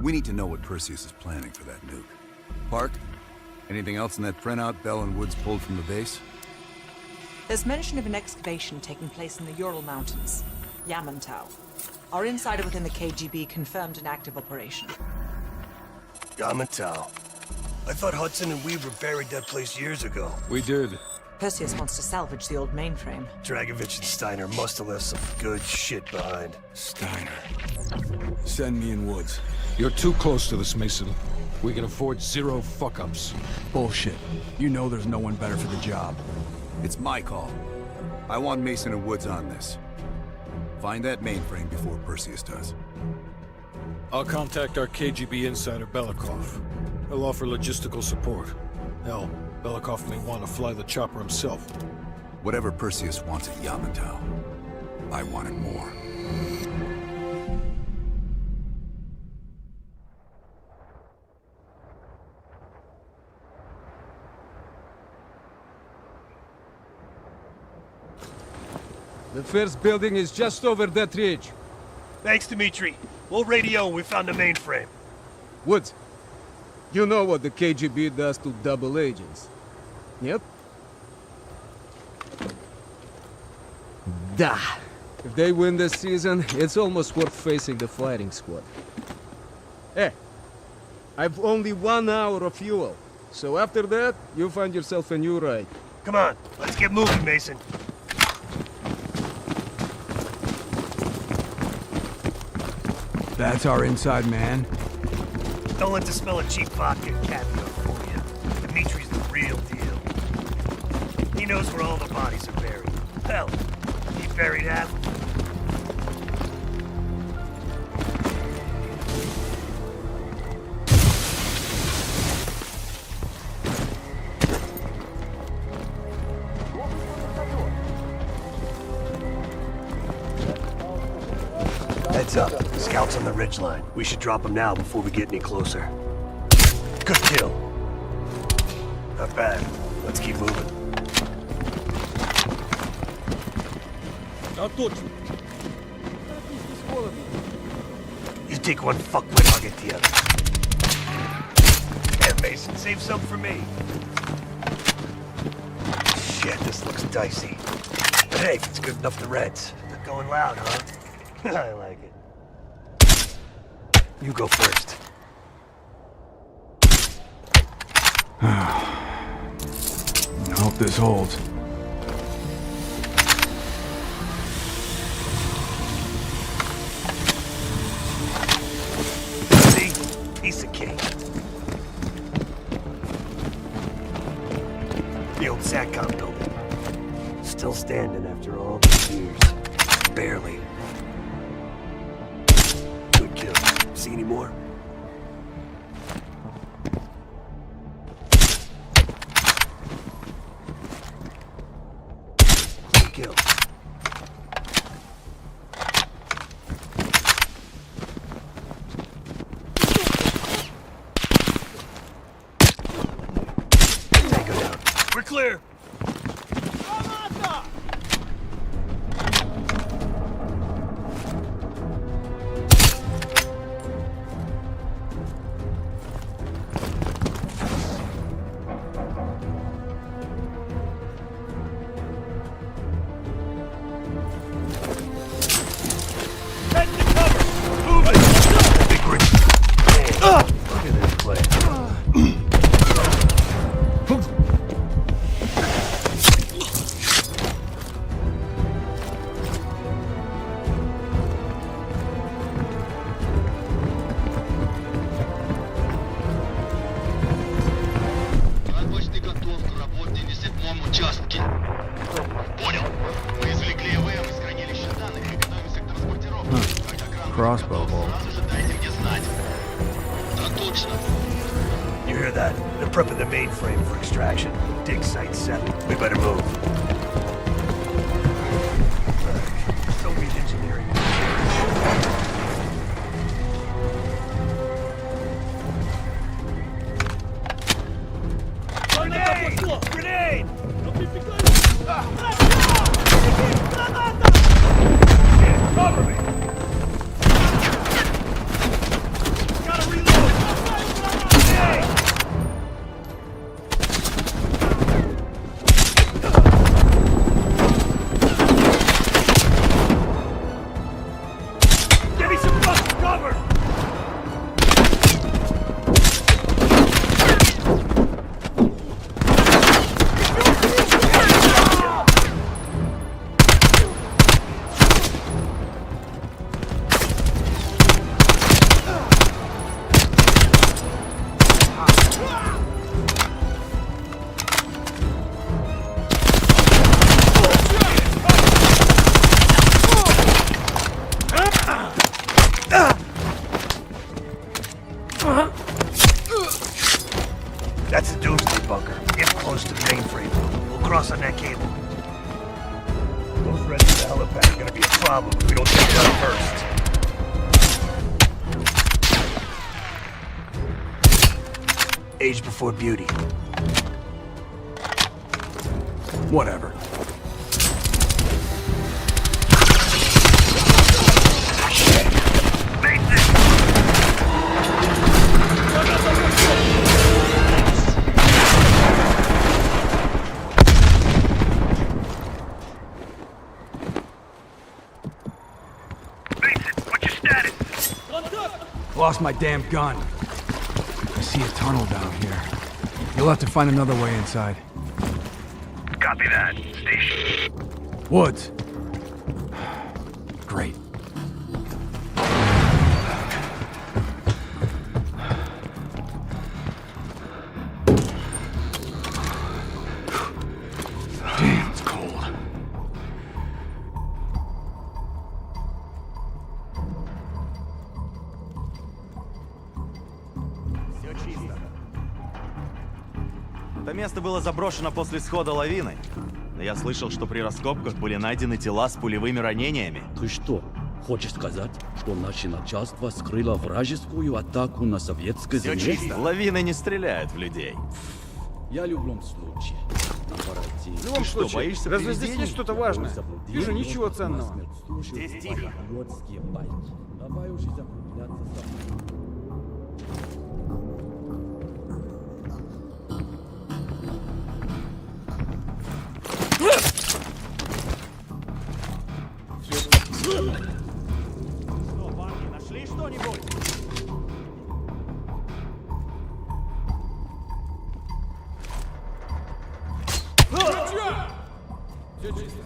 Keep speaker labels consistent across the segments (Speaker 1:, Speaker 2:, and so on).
Speaker 1: We need to know what Perseus is planning for that nuke. Park? Anything else in that printout Bell and Woods pulled from the base?
Speaker 2: There's mention of an excavation taking place in the Ural Mountains, Yamantau. Our insider within the KGB confirmed an active operation.
Speaker 3: Yamantau. I thought Hudson and Weaver buried that place years ago.
Speaker 4: We did.
Speaker 2: Perseus wants to salvage the old mainframe.
Speaker 3: Dragovich and Steiner must have left some good shit behind.
Speaker 1: Steiner. Send me in Woods.
Speaker 4: You're too close to this, Mason. We can afford zero fuck-ups.
Speaker 1: Bullshit. You know there's no one better for the job. It's my call. I want Mason and Woods on this. Find that mainframe before Perseus does.
Speaker 4: I'll contact our KGB insider, Belikov. He'll offer logistical support. Hell, Belikov may want to fly the chopper himself.
Speaker 1: Whatever Perseus wants at Yamantau, I want it more.
Speaker 5: The first building is just over that ridge.
Speaker 3: Thanks, Dmitri. We'll radio when we found the mainframe.
Speaker 5: Woods, you know what the KGB does to double agents. Yep. Da. If they win this season, it's almost worth facing the fighting squad. Hey, I've only 1 hour of fuel. So after that, you find yourself a new ride.
Speaker 3: Come on, let's get moving, Mason.
Speaker 1: That's our inside man?
Speaker 3: Don't let the smell of cheap vodka and caviar fool you. Dimitri's the real deal. He knows where all the bodies are buried. Hell, he buried half of them. Heads up. Scouts on the ridgeline. We should drop them now before we get any closer. Good kill. Not bad. Let's keep moving. You take one fuckwit, I'll get the other. Yeah, Mason, save some for me. Shit, this looks dicey. But hey, if it's good enough for the Reds. They're going loud, huh? I like it. You go first.
Speaker 1: I hope this holds.
Speaker 3: See? Piece of cake. The old SATCOM building. Still standing after all these years. Barely. Good kill. See any more? Good kill. Tango down. We're clear.
Speaker 1: Crossbow bolt.
Speaker 3: You hear that? They're prepping the mainframe for extraction. Dig Site 7. We better move. Soviet engineering. Grenade! Grenade! Cover me! Gotta That's the doomsday bunker. Get close to the mainframe. We'll cross on that cable. Those reds in the helipad are gonna be a problem if we don't take it out first. Age before beauty.
Speaker 1: Whatever. Lost my damn gun. I see a tunnel down here. You'll have to find another way inside.
Speaker 3: Copy that. Station.
Speaker 1: Woods. Great. Damn, it's cold.
Speaker 6: Это место было заброшено после схода лавины. Но я слышал, что при раскопках были найдены тела с пулевыми ранениями.
Speaker 7: Ты что, хочешь сказать, что наше начальство скрыло вражескую атаку на советской
Speaker 6: Все
Speaker 7: земле?
Speaker 6: чисто. Лавины не стреляют в людей.
Speaker 7: Я в любом случае.
Speaker 8: В любом
Speaker 6: что,
Speaker 8: случае,
Speaker 6: боишься
Speaker 8: разве здесь
Speaker 6: привидений?
Speaker 8: есть что-то важное? Вижу, ничего ценного.
Speaker 6: Здесь тихо.
Speaker 7: Давай уже закругляться со мной.
Speaker 6: Что, парни, нашли что-нибудь?
Speaker 8: Все чисто.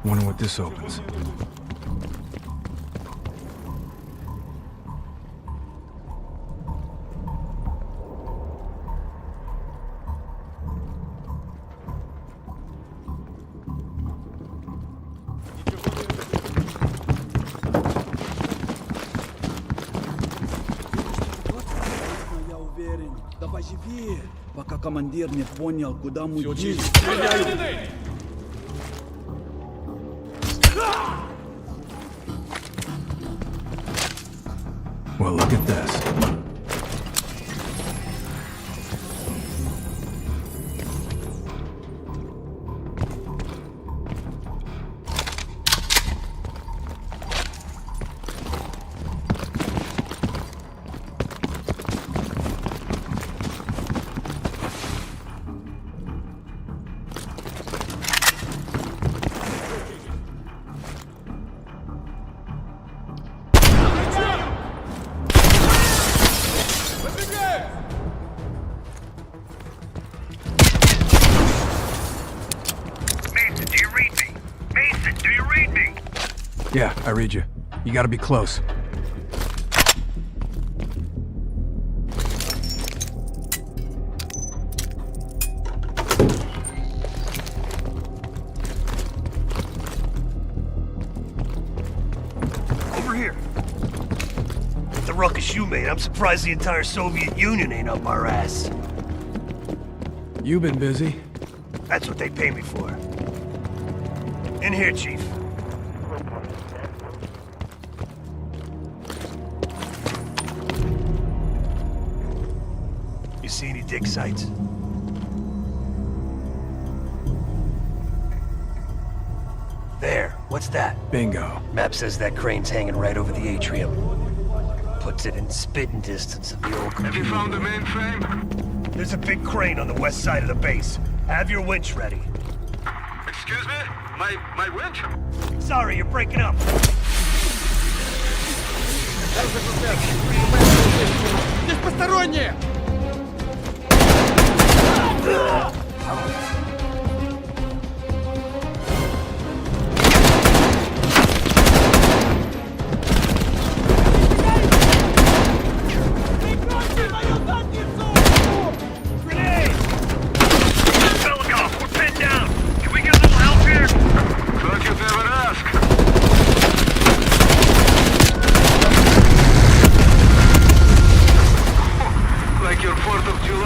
Speaker 1: Wonder what this opens.
Speaker 7: Я уверен. Давай живее, пока командир не понял, куда мы идем.
Speaker 1: Well, look at this.
Speaker 3: Mason, do you read me? Mason, do you read me?
Speaker 1: Yeah, I read you. You gotta be close.
Speaker 3: Over here. With the ruckus you made, I'm surprised the entire Soviet Union ain't up our ass.
Speaker 1: You've been busy.
Speaker 3: That's what they pay me for. In here, Chief. You see any dig sites? There. What's that?
Speaker 1: Bingo.
Speaker 3: Map says that crane's hanging right over the atrium. Puts it in spitting distance of the old computer.
Speaker 9: Have you found the mainframe?
Speaker 3: There's a big crane on the west side of the base. Have your winch ready.
Speaker 9: Excuse me? My winch?
Speaker 3: Sorry, you're breaking up.
Speaker 8: Здесь посторонние!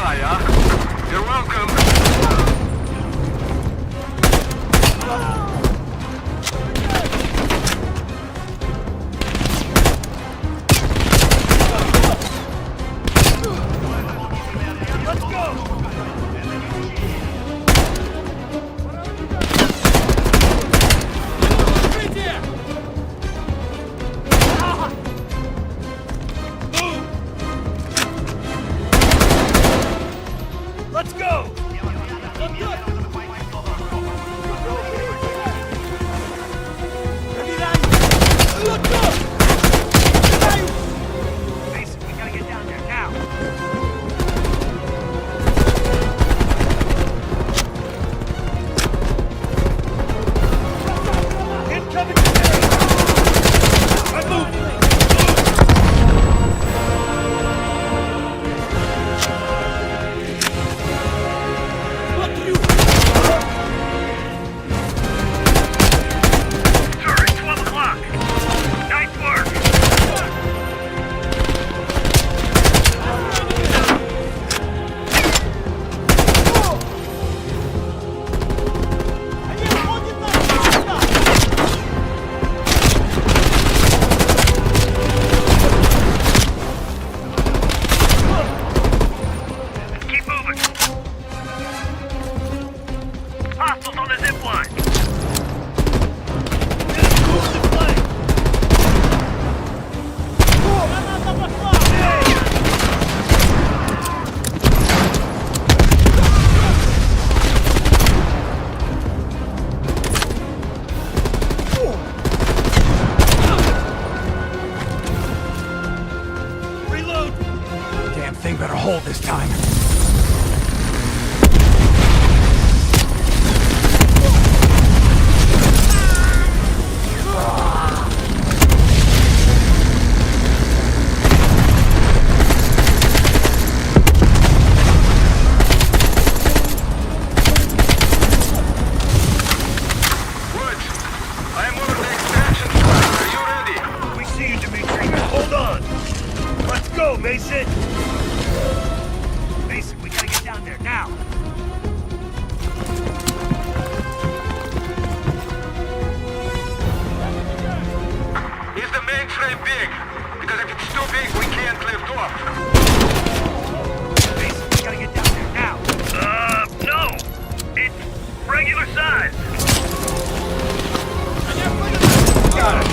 Speaker 9: try, huh? You're welcome.
Speaker 3: Let's go! Let's go! Mason, we gotta get down there now. Incoming grenade! I'm moving! Sir, it's 12 o'clock. Nice work. Keep moving. Hostiles on the zip line. Move the flank. Reload.
Speaker 1: Damn thing better hold this time.
Speaker 9: Woods, I am over the extraction squad. Are you ready?
Speaker 3: We see you, Dimitri. Hold on. Let's go, Mason. Mason, we gotta get down there now.
Speaker 9: Is the mainframe big? Because if it's too big, we can't lift off.
Speaker 3: Mason, we gotta get down there now. No. It's regular size. Got it.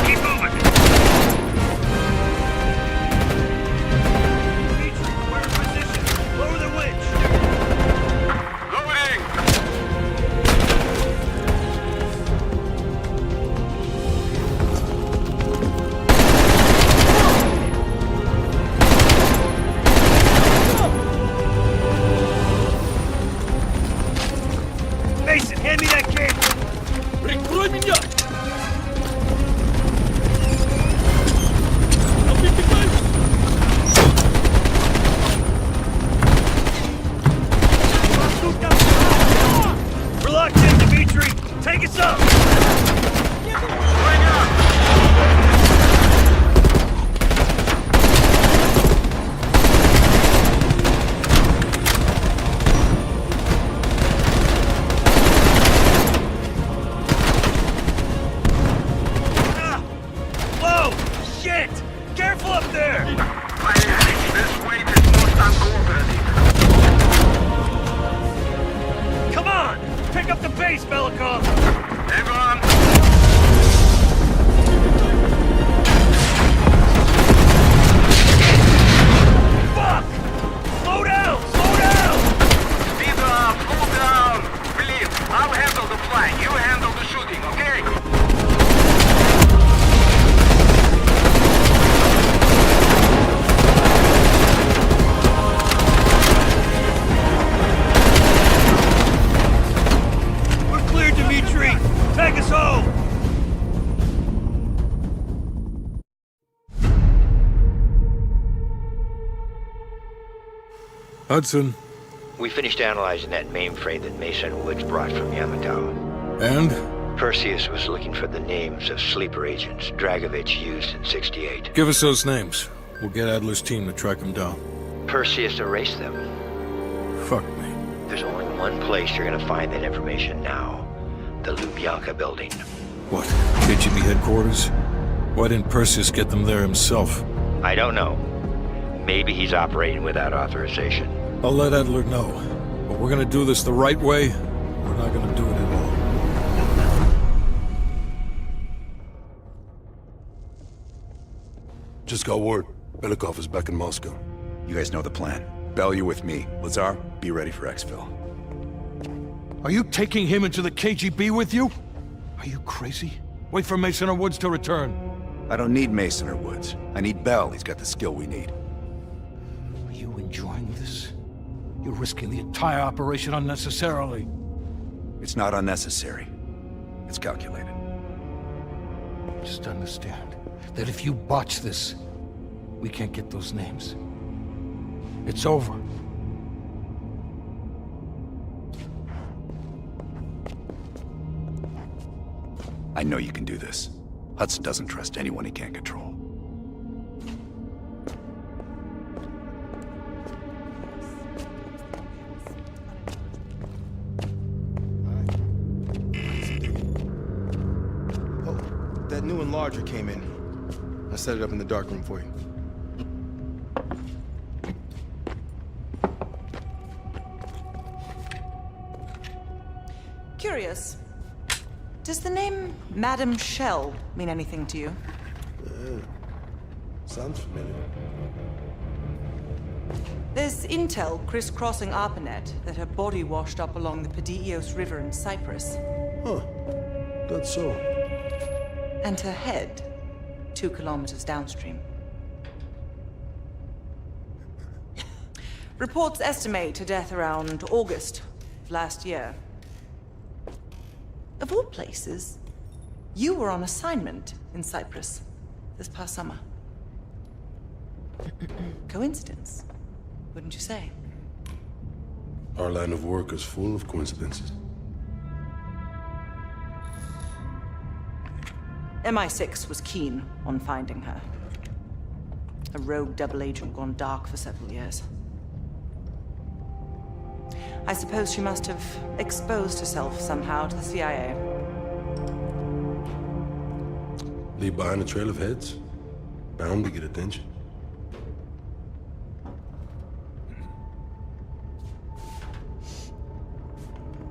Speaker 3: Keep moving. Dimitri, we're in position. Lower the winch.
Speaker 9: Loading!
Speaker 3: Mason, hand me that cable.
Speaker 8: Прикрой меня!
Speaker 3: We're locked in, Dimitri. Take us up.
Speaker 9: Bring up!
Speaker 3: Whoa! Shit! Careful up there!
Speaker 9: This weight is most uncooperative.
Speaker 3: Come on! Pick up the pace, Belikov!
Speaker 9: Hang on.
Speaker 3: Fuck! Slow down! Slow down!
Speaker 9: Speed up, slow down. Believe, I'll handle the flying. You handle the shooting, okay?
Speaker 3: We're clear, Dimitri! Take us home!
Speaker 4: Hudson.
Speaker 10: We finished analyzing that mainframe that Mason Woods brought from Yamantau.
Speaker 4: And?
Speaker 10: Perseus was looking for the names of sleeper agents Dragovich used in '68.
Speaker 4: Give us those names. We'll get Adler's team to track them down.
Speaker 10: Perseus erased them.
Speaker 4: Fuck me.
Speaker 10: There's only one place you're gonna find that information now. The Lubyanka building.
Speaker 4: What? KGB headquarters? Why didn't Perseus get them there himself?
Speaker 10: I don't know. Maybe he's operating without authorization.
Speaker 4: I'll let Adler know. But we're gonna do this the right way. We're not gonna do it at all.
Speaker 11: Just got word. Belikov is back in Moscow.
Speaker 1: You guys know the plan. Bell, you're with me. Lazar, be ready for exfil.
Speaker 4: Are you taking him into the KGB with you? Are you crazy? Wait for Mason or Woods to return.
Speaker 1: I don't need Mason or Woods. I need Bell. He's got the skill we need.
Speaker 4: Are you enjoying this? You're risking the entire operation unnecessarily.
Speaker 1: It's not unnecessary. It's calculated.
Speaker 4: Just understand that if you botch this, we can't get those names. It's over.
Speaker 1: I know you can do this. Hudson doesn't trust anyone he can't control.
Speaker 11: Oh, that new enlarger came in. I set it up in the dark room for you.
Speaker 2: Curious. Does the name Madam Shell mean anything to you?
Speaker 11: Sounds familiar.
Speaker 2: There's intel crisscrossing ARPANET that her body washed up along the Pedios River in Cyprus.
Speaker 11: Huh. That's so.
Speaker 2: And her head 2 kilometers downstream. Reports estimate her death around August of last year. Of all places, you were on assignment in Cyprus this past summer. Coincidence, wouldn't you say?
Speaker 11: Our line of work is full of coincidences.
Speaker 2: MI6 was keen on finding her. A rogue double agent gone dark for several years. I suppose she must have exposed herself somehow to the CIA.
Speaker 11: Leave behind a trail of heads. Bound to get attention.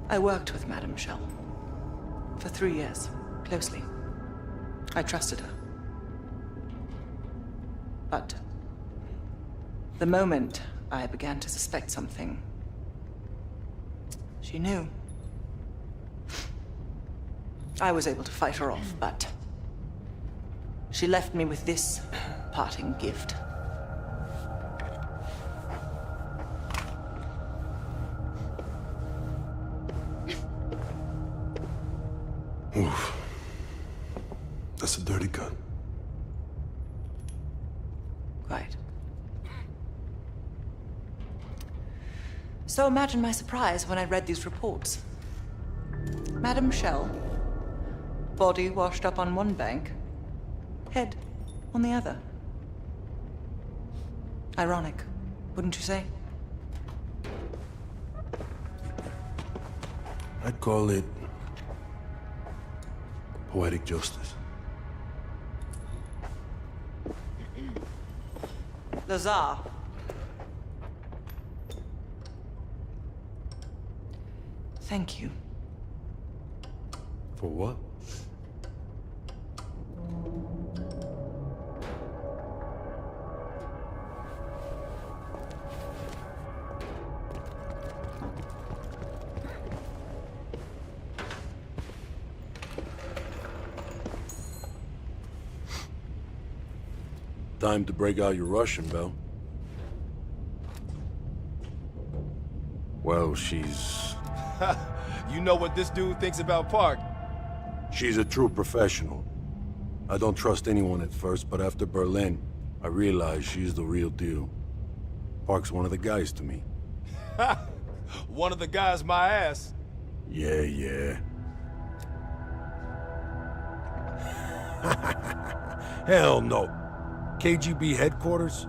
Speaker 2: I worked with Madame Shell for 3 years, closely. I trusted her. But the moment I began to suspect something, she knew. I was able to fight her off, but she left me with this parting gift.
Speaker 11: Oof. That's a dirty cut.
Speaker 2: Quite. So imagine my surprise when I read these reports. Madame Shell, body washed up on one bank, head on the other. Ironic, wouldn't you say?
Speaker 11: I'd call it poetic justice.
Speaker 2: Lazar. Thank you.
Speaker 11: For what? Time to break out your Russian, Bell. Well, she's...
Speaker 12: You know what this dude thinks about Park?
Speaker 11: She's a true professional. I don't trust anyone at first, but after Berlin, I realized she's the real deal. Park's one of the guys to me.
Speaker 12: One of the guys my ass.
Speaker 11: Yeah. Hell no. KGB headquarters?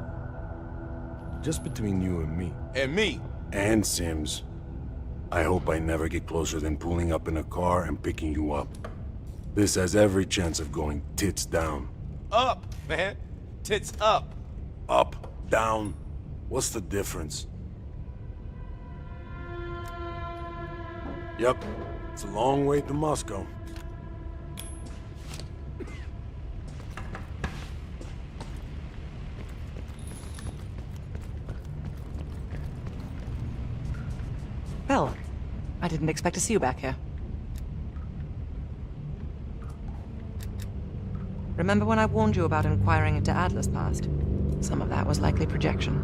Speaker 11: Just between you and me.
Speaker 12: And me.
Speaker 11: And Sims. I hope I never get closer than pulling up in a car and picking you up. This has every chance of going tits down.
Speaker 12: Up, man. Tits up.
Speaker 11: Up, down. What's the difference? Yep. It's a long way to Moscow.
Speaker 2: Bell, I didn't expect to see you back here. Remember when I warned you about inquiring into Adler's past? Some of that was likely projection.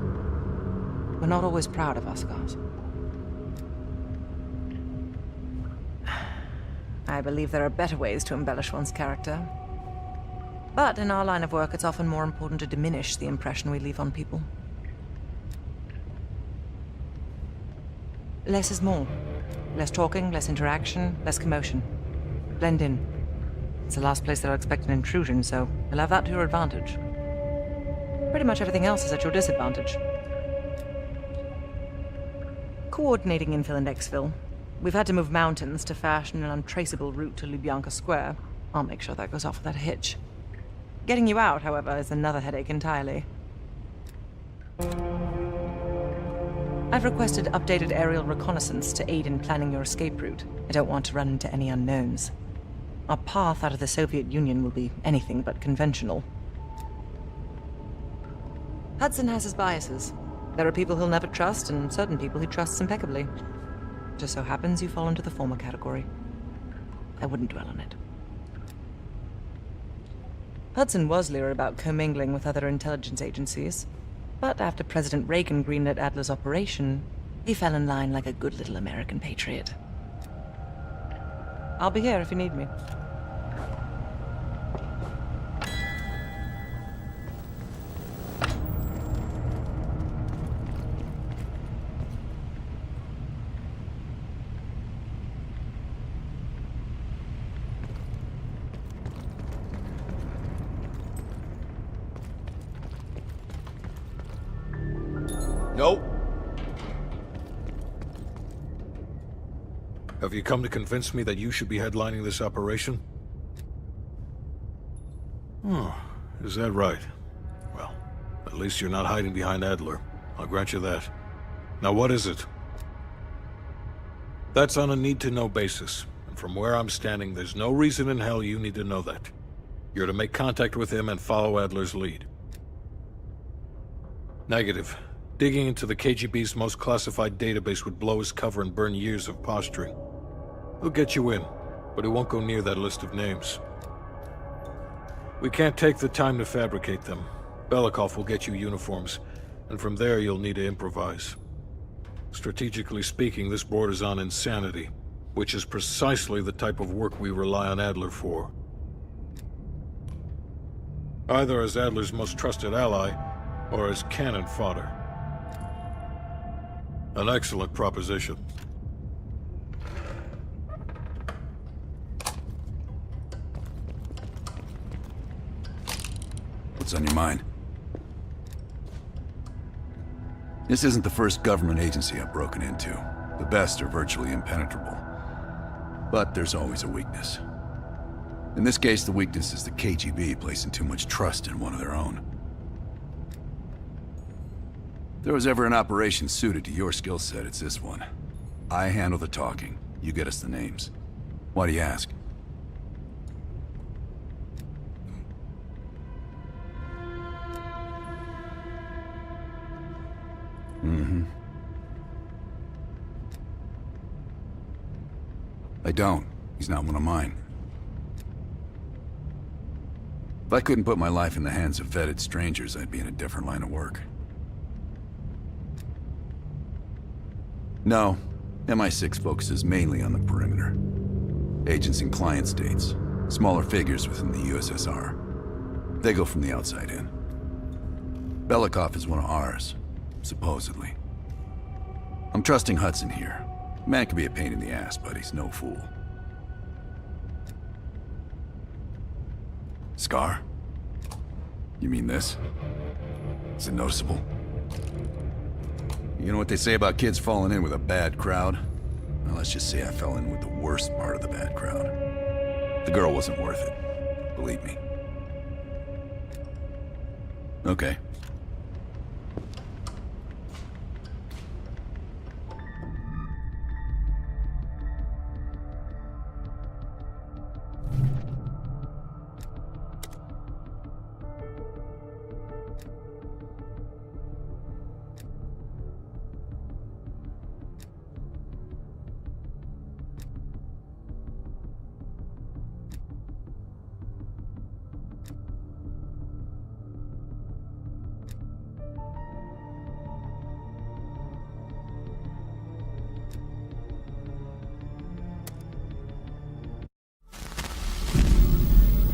Speaker 2: We're not always proud of our scars. I believe there are better ways to embellish one's character. But in our line of work, it's often more important to diminish the impression we leave on people. Less is more. Less talking, less interaction, less commotion. Blend in. It's the last place they'll expect an intrusion, so you'll have that to your advantage. Pretty much everything else is at your disadvantage. Coordinating infill and exfil. We've had to move mountains to fashion an untraceable route to Lubyanka Square. I'll make sure that goes off without a hitch. Getting you out, however, is another headache entirely. I've requested updated aerial reconnaissance to aid in planning your escape route. I don't want to run into any unknowns. Our path out of the Soviet Union will be anything but conventional. Hudson has his biases. There are people he'll never trust, and certain people he trusts impeccably. Just so happens you fall into the former category. I wouldn't dwell on it. Hudson was leery about commingling with other intelligence agencies, but after President Reagan greenlit Adler's operation, he fell in line like a good little American patriot. I'll be here if you need me.
Speaker 12: Nope.
Speaker 4: Have you come to convince me that you should be headlining this operation? Oh, is that right? Well, at least you're not hiding behind Adler. I'll grant you that. Now what is it? That's on a need-to-know basis, and from where I'm standing, there's no reason in hell you need to know that. You're to make contact with him and follow Adler's lead. Negative. Digging into the KGB's most classified database would blow his cover and burn years of posturing. He'll get you in, but he won't go near that list of names. We can't take the time to fabricate them. Belikov will get you uniforms, and from there you'll need to improvise. Strategically speaking, this borders on insanity, which is precisely the type of work we rely on Adler for. Either as Adler's most trusted ally, or as cannon fodder. An excellent proposition.
Speaker 1: What's on your mind? This isn't the first government agency I've broken into. The best are virtually impenetrable. But there's always a weakness. In this case, the weakness is the KGB placing too much trust in one of their own. If there was ever an operation suited to your skill set, it's this one. I handle the talking. You get us the names. Why do you ask? I don't. He's not one of mine. If I couldn't put my life in the hands of vetted strangers, I'd be in a different line of work. No, MI6 focuses mainly on the perimeter. Agents in client states, smaller figures within the USSR. They go from the outside in. Belikov is one of ours, supposedly. I'm trusting Hudson here. Man can be a pain in the ass, but he's no fool. Scar? You mean this? Is it noticeable? You know what they say about kids falling in with a bad crowd? Well, let's just say I fell in with the worst part of the bad crowd. The girl wasn't worth it. Believe me. Okay.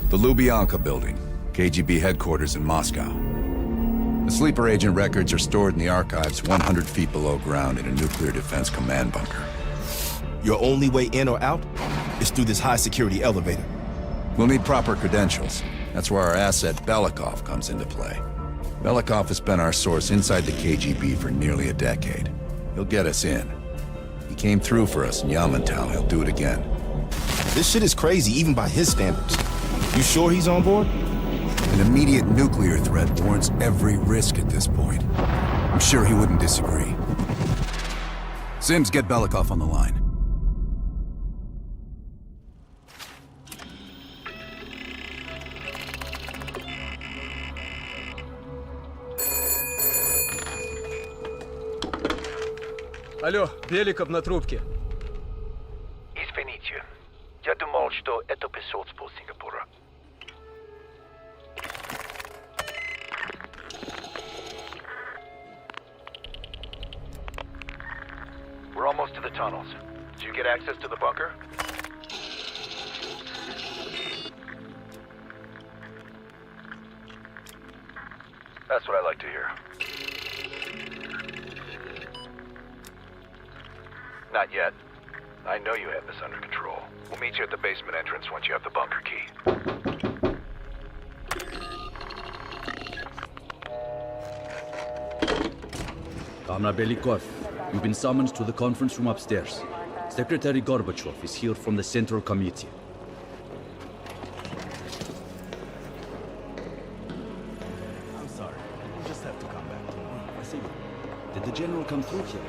Speaker 1: The Lubyanka building, KGB headquarters in Moscow. The sleeper agent records are stored in the archives 100 feet below ground in a nuclear defense command bunker.
Speaker 12: Your only way in or out is through this high-security elevator.
Speaker 1: We'll need proper credentials. That's where our asset Belikov comes into play. Belikov has been our source inside the KGB for nearly a decade. He'll get us in. He came through for us in Yamantau. He'll do it again.
Speaker 12: This shit is crazy, even by his standards. You sure he's on board?
Speaker 1: An immediate nuclear threat warrants every risk at this point. I'm sure he wouldn't disagree. Sims, get Belikov on the line.
Speaker 5: Алло, Беликов на трубке.
Speaker 9: Извините. Я думал, что это посольство Сингапура. We're almost to the tunnels. Did you get access to the bunker? That's what I like to hear. Not yet. I know you have this under control. We'll meet you at the basement entrance once you have the bunker key.
Speaker 7: Comrade Belikov, you've been summoned to the conference room upstairs. Secretary Gorbachev is here from the Central Committee.
Speaker 6: I'm sorry. You just have to come back.
Speaker 7: I see. Did the general come through here?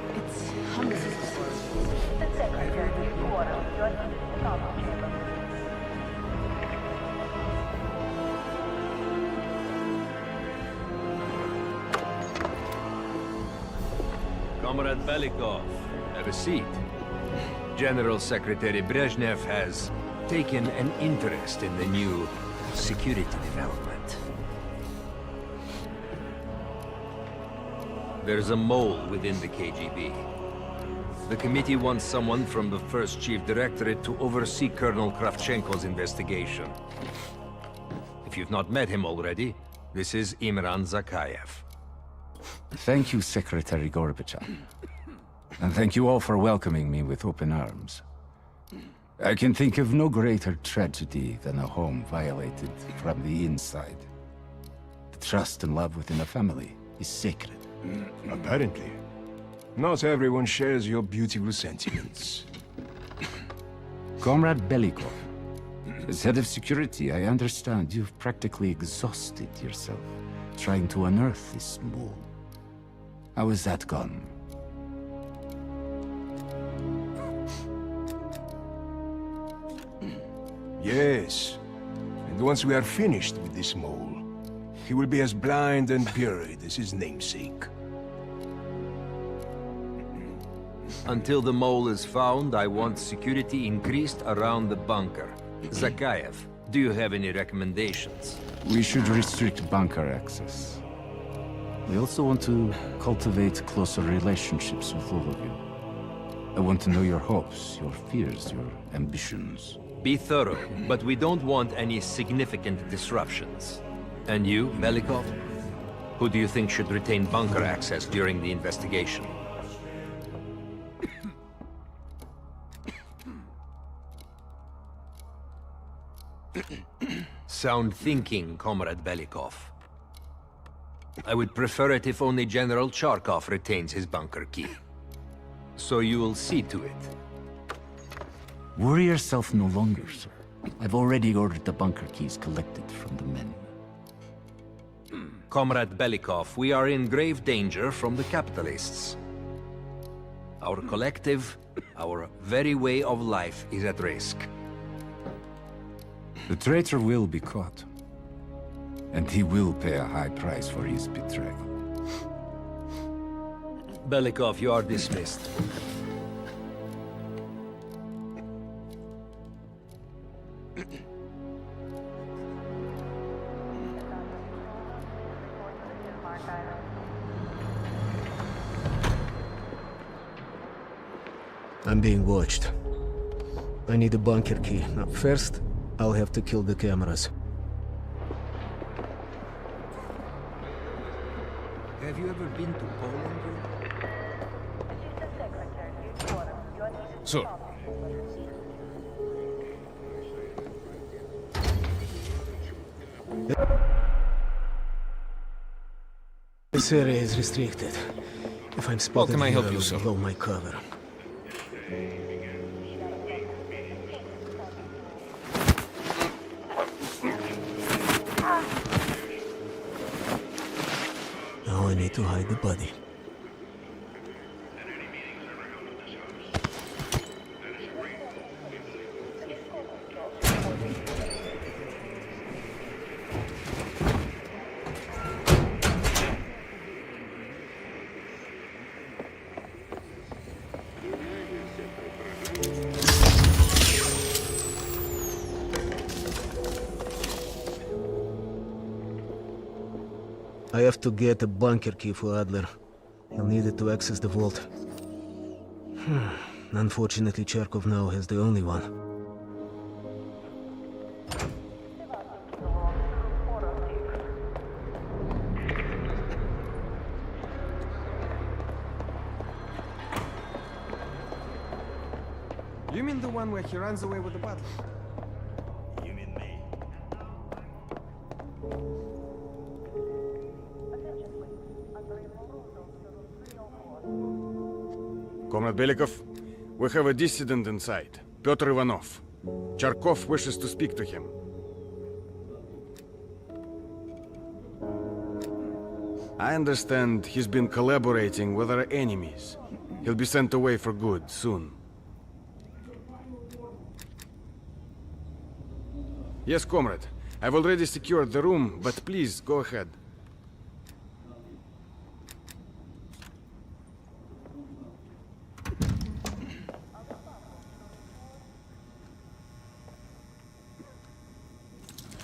Speaker 13: Comrade Belikov, have a seat. General Secretary Brezhnev has taken an interest in the new security development. There's a mole within the KGB. The committee wants someone from the first Chief Directorate to oversee Colonel Kravchenko's investigation. If you've not met him already, this is Imran Zakayev.
Speaker 14: Thank you, Secretary Gorbachev. And thank you all for welcoming me with open arms. I can think of no greater tragedy than a home violated from the inside. The trust and love within a family is sacred.
Speaker 15: Apparently. Not everyone shares your beautiful sentiments.
Speaker 14: Comrade Belikov, as head of security, I understand you've practically exhausted yourself trying to unearth this mole. How has that gone?
Speaker 15: Yes. And once we are finished with this mole, he will be as blind and buried as his namesake.
Speaker 13: Until the mole is found, I want security increased around the bunker. Zakayev, do you have any recommendations?
Speaker 14: We should restrict bunker access. We also want to cultivate closer relationships with all of you. I want to know your hopes, your fears, your ambitions.
Speaker 13: Be thorough, but we don't want any significant disruptions. And you, Belikov? Who do you think should retain bunker access during the investigation? Sound thinking, Comrade Belikov. I would prefer it if only General Charkov retains his bunker key. So you will see to it.
Speaker 14: Worry yourself no longer, sir. I've already ordered the bunker keys collected from the men.
Speaker 13: Comrade Belikov, we are in grave danger from the capitalists. Our collective, our very way of life is at risk.
Speaker 14: The traitor will be caught. And he will pay a high price for his betrayal.
Speaker 13: Belikov, you are dismissed.
Speaker 5: I'm being watched. I need a bunker key. Now, first, I'll have to kill the cameras.
Speaker 13: Have you ever been to Poland?
Speaker 15: Sir.
Speaker 5: This area is restricted. If I'm spotted,
Speaker 15: can I help
Speaker 5: here,
Speaker 15: you,
Speaker 5: I'll
Speaker 15: sir?
Speaker 5: blow my cover. Now I need to hide the body. I have to get a bunker key for Adler. He'll need it to access the vault. Unfortunately, Charkov now has the only one.
Speaker 15: You mean the one where he runs away with the butler?
Speaker 3: You mean me?
Speaker 15: Comrade Belikov, we have a dissident inside, Pyotr Ivanov. Charkov wishes to speak to him. I understand he's been collaborating with our enemies. He'll be sent away for good soon. Yes, comrade. I've already secured the room, but please, go ahead.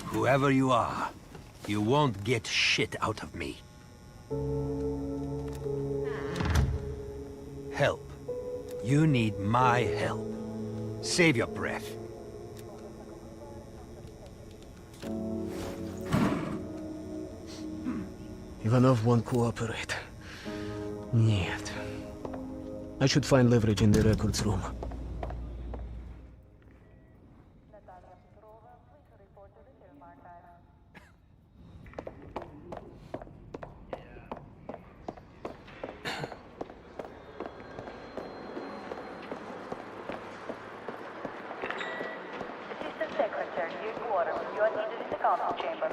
Speaker 13: Whoever you are, you won't get shit out of me. Help. You need my help. Save your breath.
Speaker 5: Ivanov won't cooperate. Нет. I should find leverage in the records room.
Speaker 16: Assistant Secretary, your quarters. You are needed in the council chamber.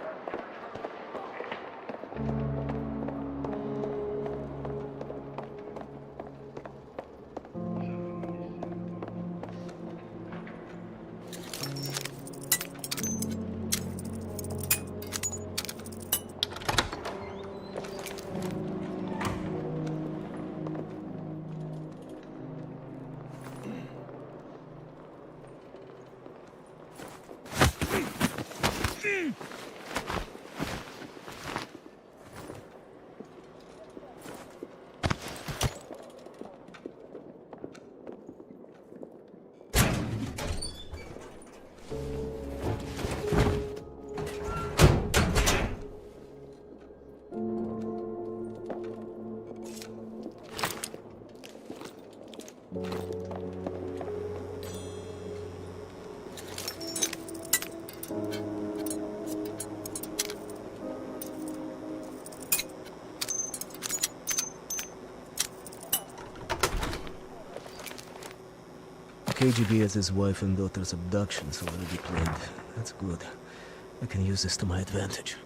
Speaker 5: KGB has his wife and daughter's abductions already planned. That's good. I can use this to my advantage.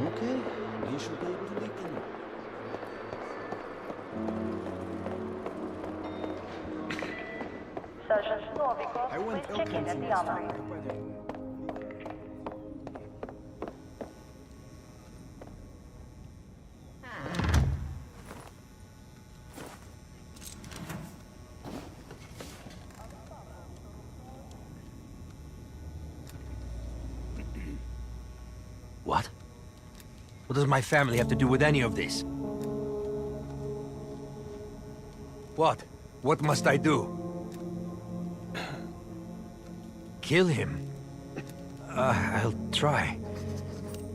Speaker 7: Okay, you should be able to make them.
Speaker 16: Sergeant Novikov, please check in at the armory.
Speaker 13: What? What does my family have to do with any of this? What? What must I do? Kill him? I'll try.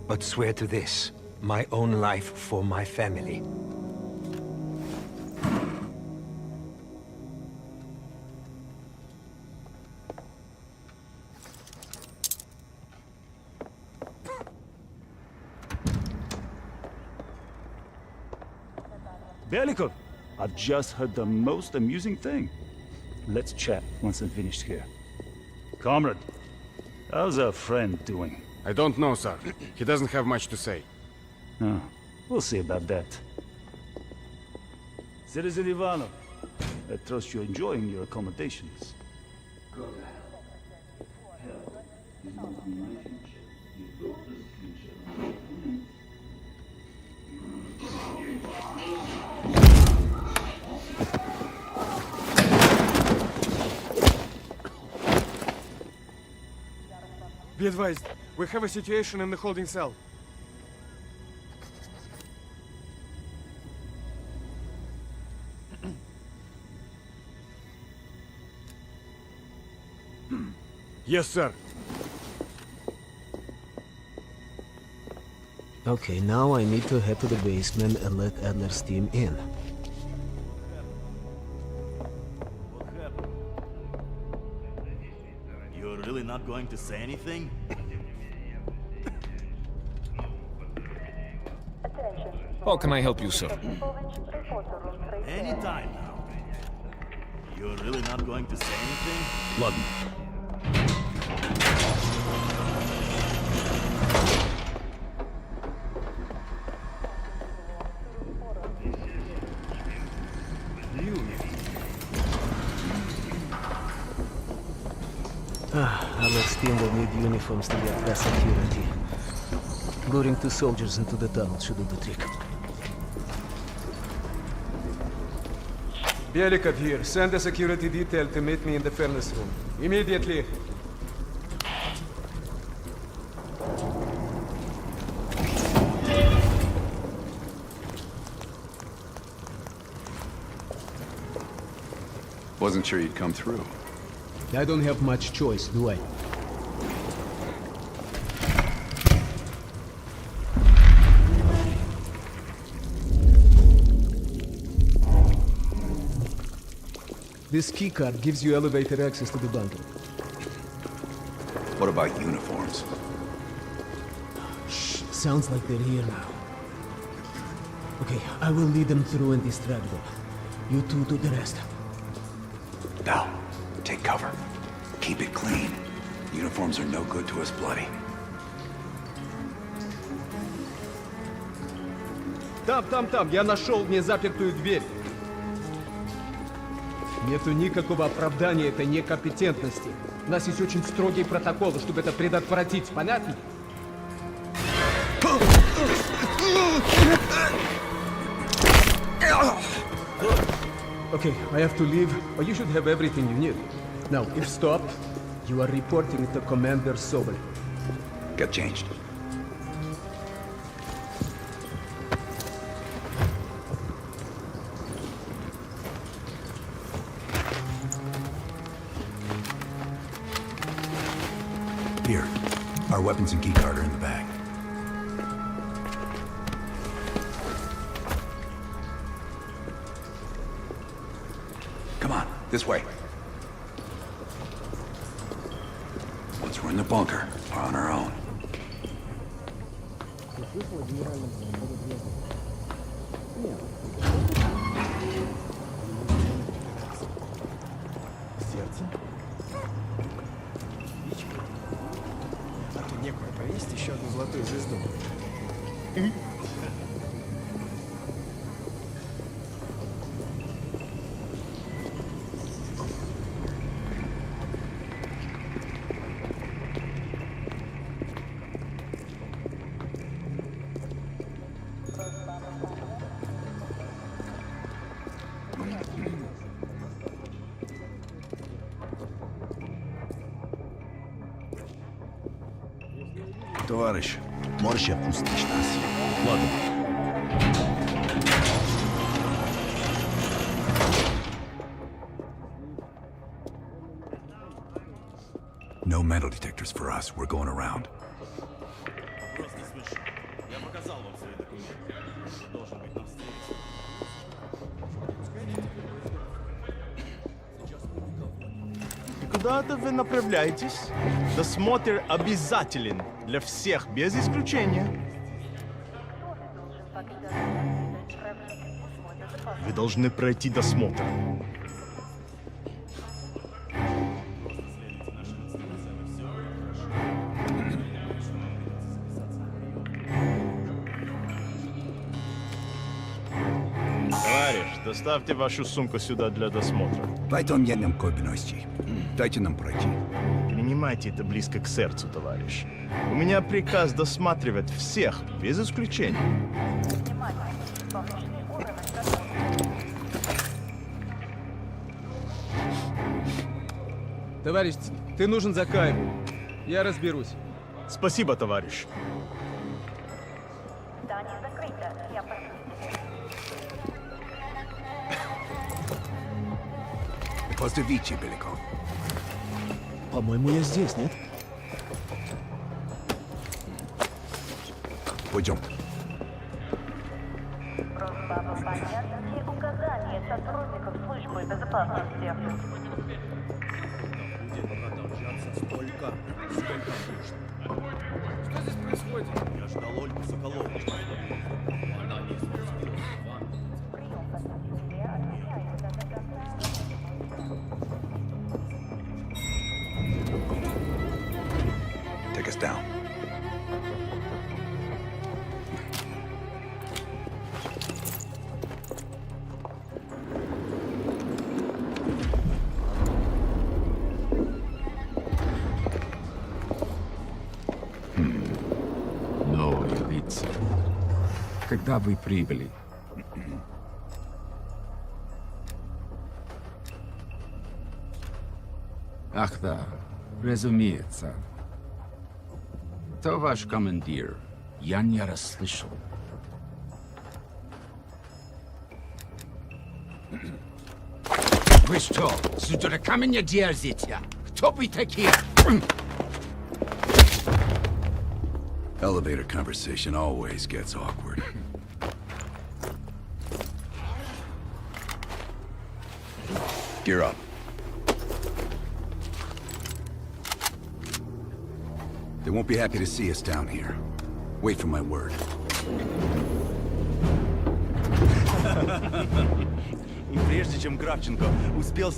Speaker 13: But swear to this. My own life for my family.
Speaker 17: Belikov, I've just heard the most amusing thing. Let's chat once I'm finished here. Comrade, how's our friend doing?
Speaker 18: I don't know, sir. He doesn't have much to say.
Speaker 17: Oh, we'll see about that. Citizen Ivanov, I trust you're enjoying your accommodations.
Speaker 18: Be advised, we have a situation in the holding cell. Yes, sir.
Speaker 5: Okay, now I need to head to the basement and let Adler's team in.
Speaker 6: You're really not going to say anything?
Speaker 8: How can I help you, sir?
Speaker 6: Anytime now. You're really not going to say anything?
Speaker 8: London.
Speaker 5: Adler's team will need uniforms to get past security. Luring 2 soldiers into the tunnel should do the trick. Belikov here. Send a security detail to meet me in the furnace room. Immediately.
Speaker 1: Wasn't sure you'd come through.
Speaker 5: I don't have much choice, do I? This keycard gives you elevated access to the bunker.
Speaker 1: What about uniforms?
Speaker 5: Shh, sounds like they're here now. Okay, I will lead them through and distract them. You two do the rest.
Speaker 1: Bell, take cover. Keep it clean. Uniforms are no good to us bloody.
Speaker 5: Там, я нашел незапертую дверь. Нету никакого оправдания этой некомпетентности. У нас есть очень строгие протоколы, чтобы это предотвратить. Понятно? Okay, I have to leave, but you should have everything you need. Now, if stopped, you are reporting it to Commander Sobel.
Speaker 1: Get changed. Here, our weapons and keycard are in the bag. Come on. This way. Once we're in the bunker, we're on our own.
Speaker 15: А то некуда повесить еще одну золотую звезду.
Speaker 12: Товарищ, можешь отпустить нас? Ладно.
Speaker 1: No metal detectors for us. We're going around.
Speaker 6: Куда-то вы направляетесь? Досмотр обязателен для всех, без исключения. Вы должны пройти досмотр. Товарищ, доставьте вашу сумку сюда для досмотра.
Speaker 1: Дайте нам пройти.
Speaker 6: Принимайте это близко к сердцу, товарищ. У меня приказ досматривать всех, без исключения.
Speaker 5: Товарищ, ты нужен за Каеву. Я разберусь.
Speaker 6: Спасибо, товарищ.
Speaker 16: Здание закрыто. Я
Speaker 1: Поздравите, Беляков.
Speaker 12: По-моему, я здесь, нет?
Speaker 1: Пойдем.
Speaker 16: Просьба выполнять указания сотрудников службы безопасности.
Speaker 15: Сколько можно? Что здесь происходит? Я ждал Ольгу Соколову. Она не спустилась в ванну.
Speaker 1: Take us down.
Speaker 14: Новые лица. Когда вы прибыли? Ах да, разумеется. Кто ваш командир? Я не расслышал. Вы что, с дураками не дерзите? Кто вы такие?
Speaker 1: Elevator conversation always gets awkward. Gear up. They won't be happy to see us down here. Wait for my word.
Speaker 6: И прежде чем Кравченко успел...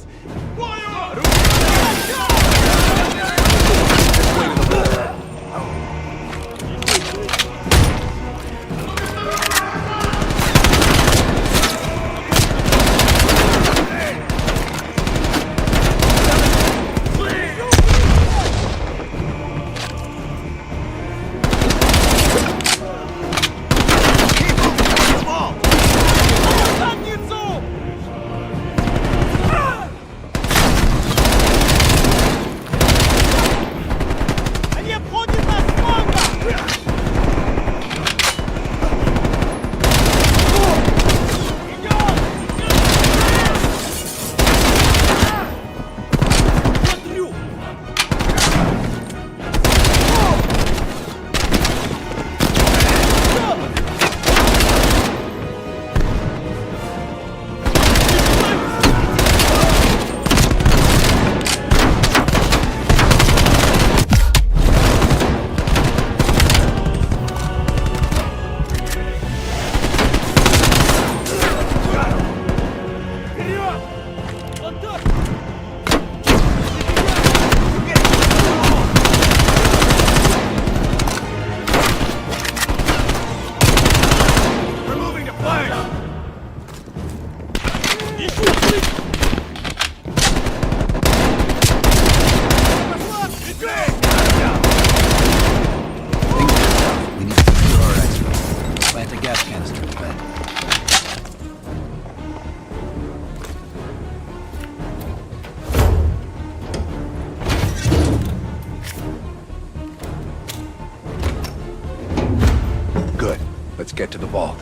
Speaker 1: Let's get to the vault.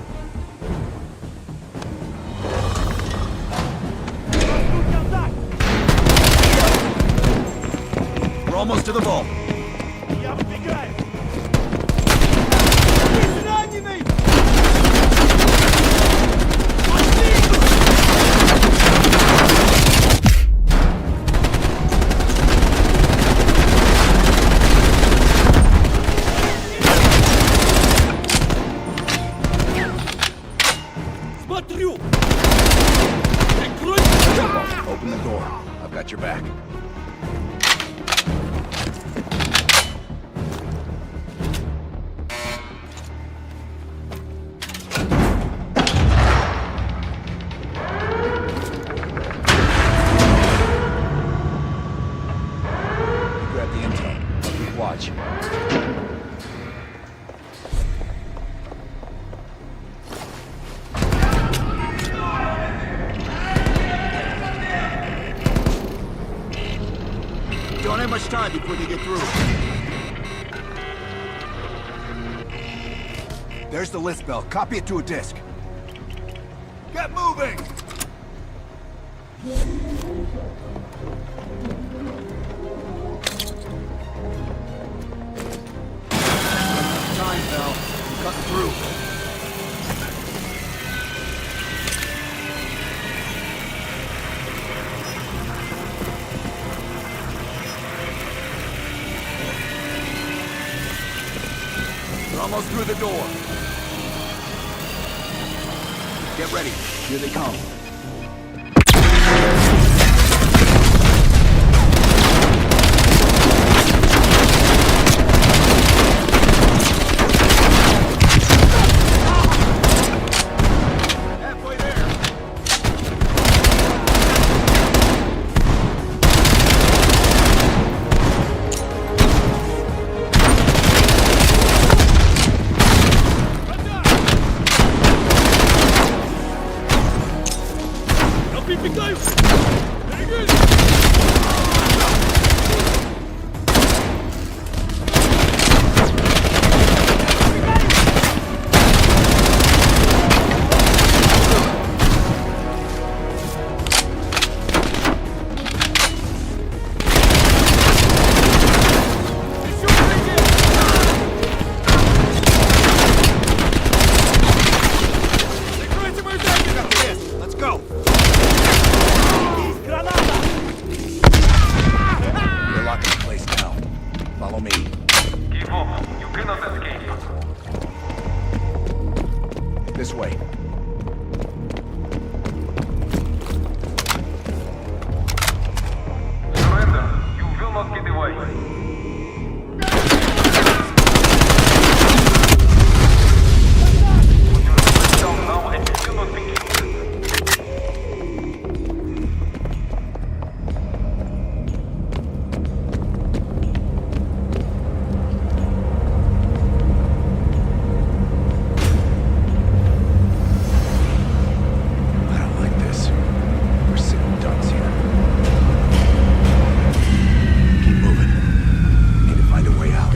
Speaker 1: We're almost to the vault. Open the door. I've got your back. Grab the intel. I'll keep watch. Don't have much time before they get through. There's the list, Bell. Copy it to a disk. Get moving! Time, Bell. I'm cutting through. We're almost through the door. Get ready. Here they come. Halfway there. Let's go. We're locking the place down. Follow me.
Speaker 9: Keep up. You cannot escape.
Speaker 1: This way.
Speaker 9: Surrender. You will not get away.
Speaker 1: I don't like this. We're sitting ducks here. Keep moving. Need to find a way out.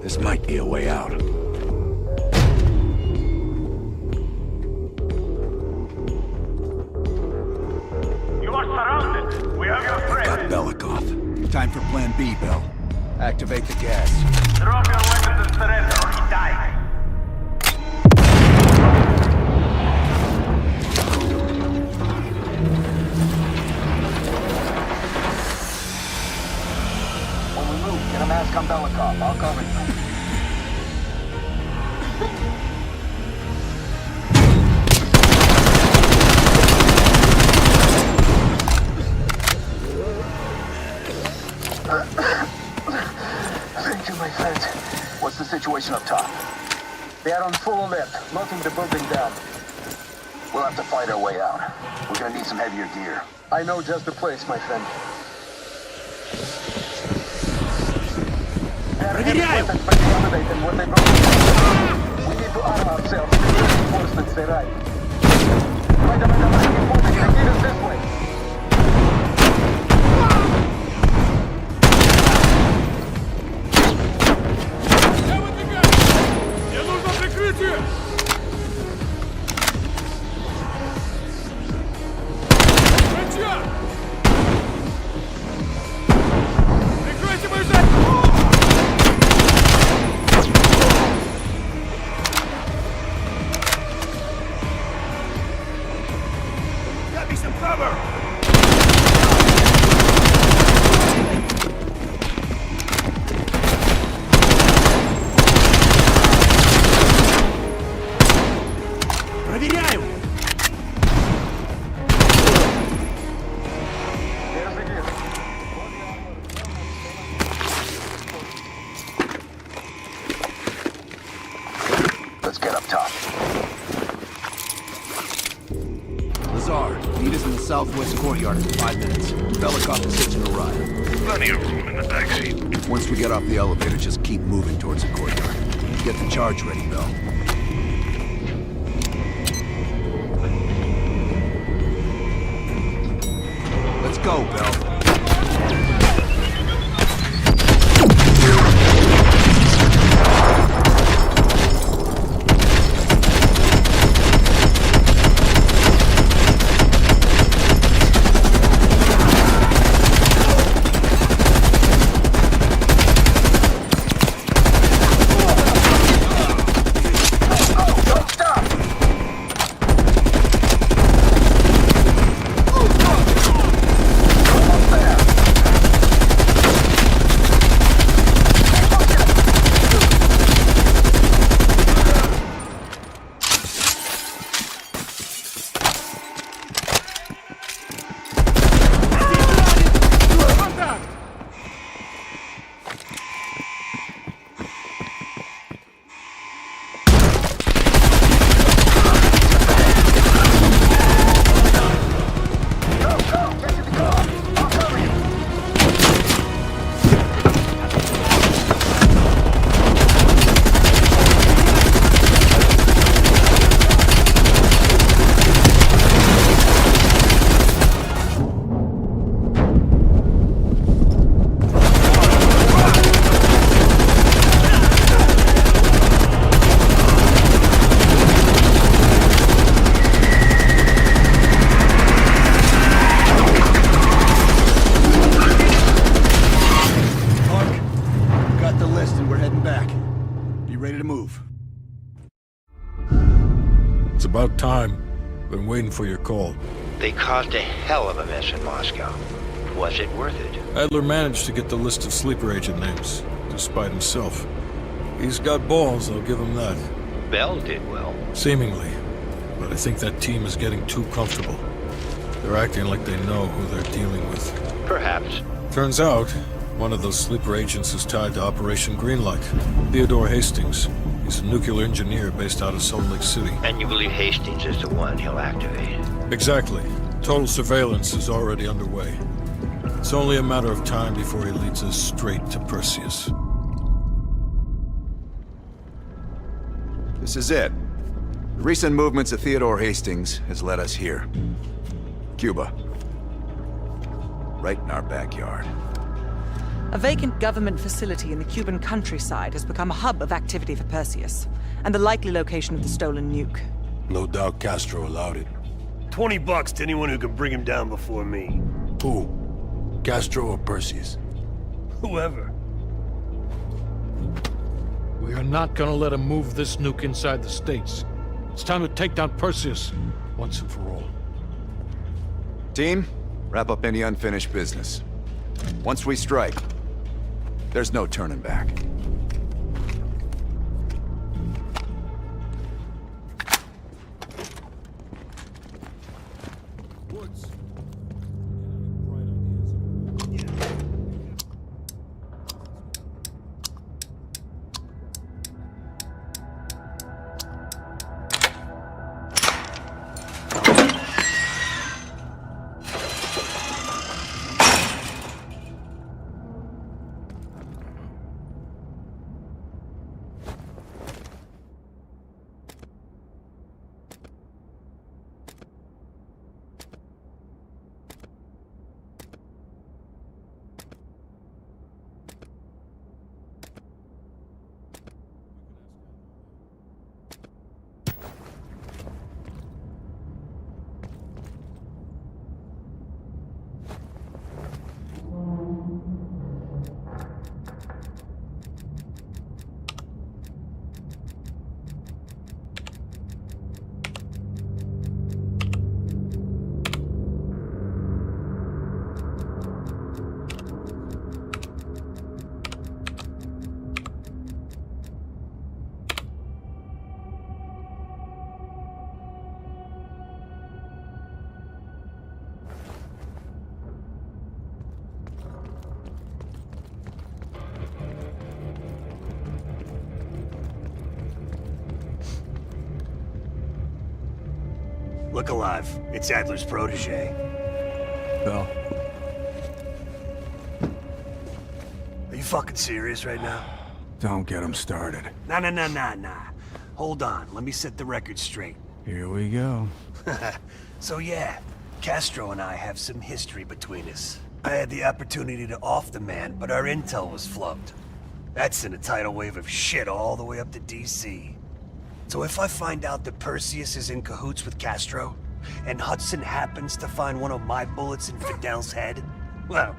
Speaker 1: This might be a way out.
Speaker 9: You are surrounded. We have your friend.
Speaker 1: Got Belikov. Time for Plan B, Bell. Activate the gas.
Speaker 9: Drop your weapons and surrender or he dies.
Speaker 10: When we move, get a mask on Belikov. I'll cover you.
Speaker 19: my friends. What's the situation up top? They are on full alert, locking the building down. We'll have to fight our way out. We're gonna need some heavier gear. I know just the place, my friend.
Speaker 15: Проверяю!
Speaker 19: We need to arm ourselves. Reinforcements arrive. Давай, get us this way.
Speaker 15: Мне нужно прикрытие! Врача! Прикройте мою задницу! Got me some cover! Проверяю!
Speaker 19: Let's get up top.
Speaker 1: Lazar, meet us in the southwest courtyard in 5 minutes. Belikov is hitching a ride.
Speaker 3: Plenty of room in the backseat.
Speaker 1: Once we get off the elevator, just keep moving towards the courtyard. Get the charge ready, Bell. Let's go, Bell.
Speaker 4: About time. Been waiting for your call.
Speaker 10: They caused a hell of a mess in Moscow. Was it worth it?
Speaker 4: Adler managed to get the list of sleeper agent names, despite himself. He's got balls, I'll give him that.
Speaker 10: Bell did well.
Speaker 4: Seemingly. But I think that team is getting too comfortable. They're acting like they know who they're dealing with.
Speaker 10: Perhaps.
Speaker 4: Turns out, one of those sleeper agents is tied to Operation Greenlight. Theodore Hastings. He's a nuclear engineer based out of Salt Lake City.
Speaker 10: And you believe Hastings is the one he'll activate?
Speaker 4: Exactly. Total surveillance is already underway. It's only a matter of time before he leads us straight to Perseus.
Speaker 1: This is it. The recent movements of Theodore Hastings has led us here. Cuba. Right in our backyard.
Speaker 2: A vacant government facility in the Cuban countryside has become a hub of activity for Perseus, and the likely location of the stolen nuke.
Speaker 11: No doubt Castro allowed it.
Speaker 3: $20 to anyone who can bring him down before me.
Speaker 11: Who? Castro or Perseus?
Speaker 3: Whoever.
Speaker 4: We are not gonna let him move this nuke inside the States. It's time to take down Perseus, once and for all.
Speaker 1: Team, wrap up any unfinished business. Once we strike, there's no turning back.
Speaker 3: Look alive. It's Adler's protege.
Speaker 5: Bell.
Speaker 3: Are you fucking serious right now?
Speaker 5: Don't get him started.
Speaker 3: Nah. Hold on, let me set the record straight.
Speaker 5: Here we go.
Speaker 3: So yeah, Castro and I have some history between us. I had the opportunity to off the man, but our intel was flubbed. That's in a tidal wave of shit all the way up to DC. So if I find out that Perseus is in cahoots with Castro, and Hudson happens to find one of my bullets in Fidel's head, well,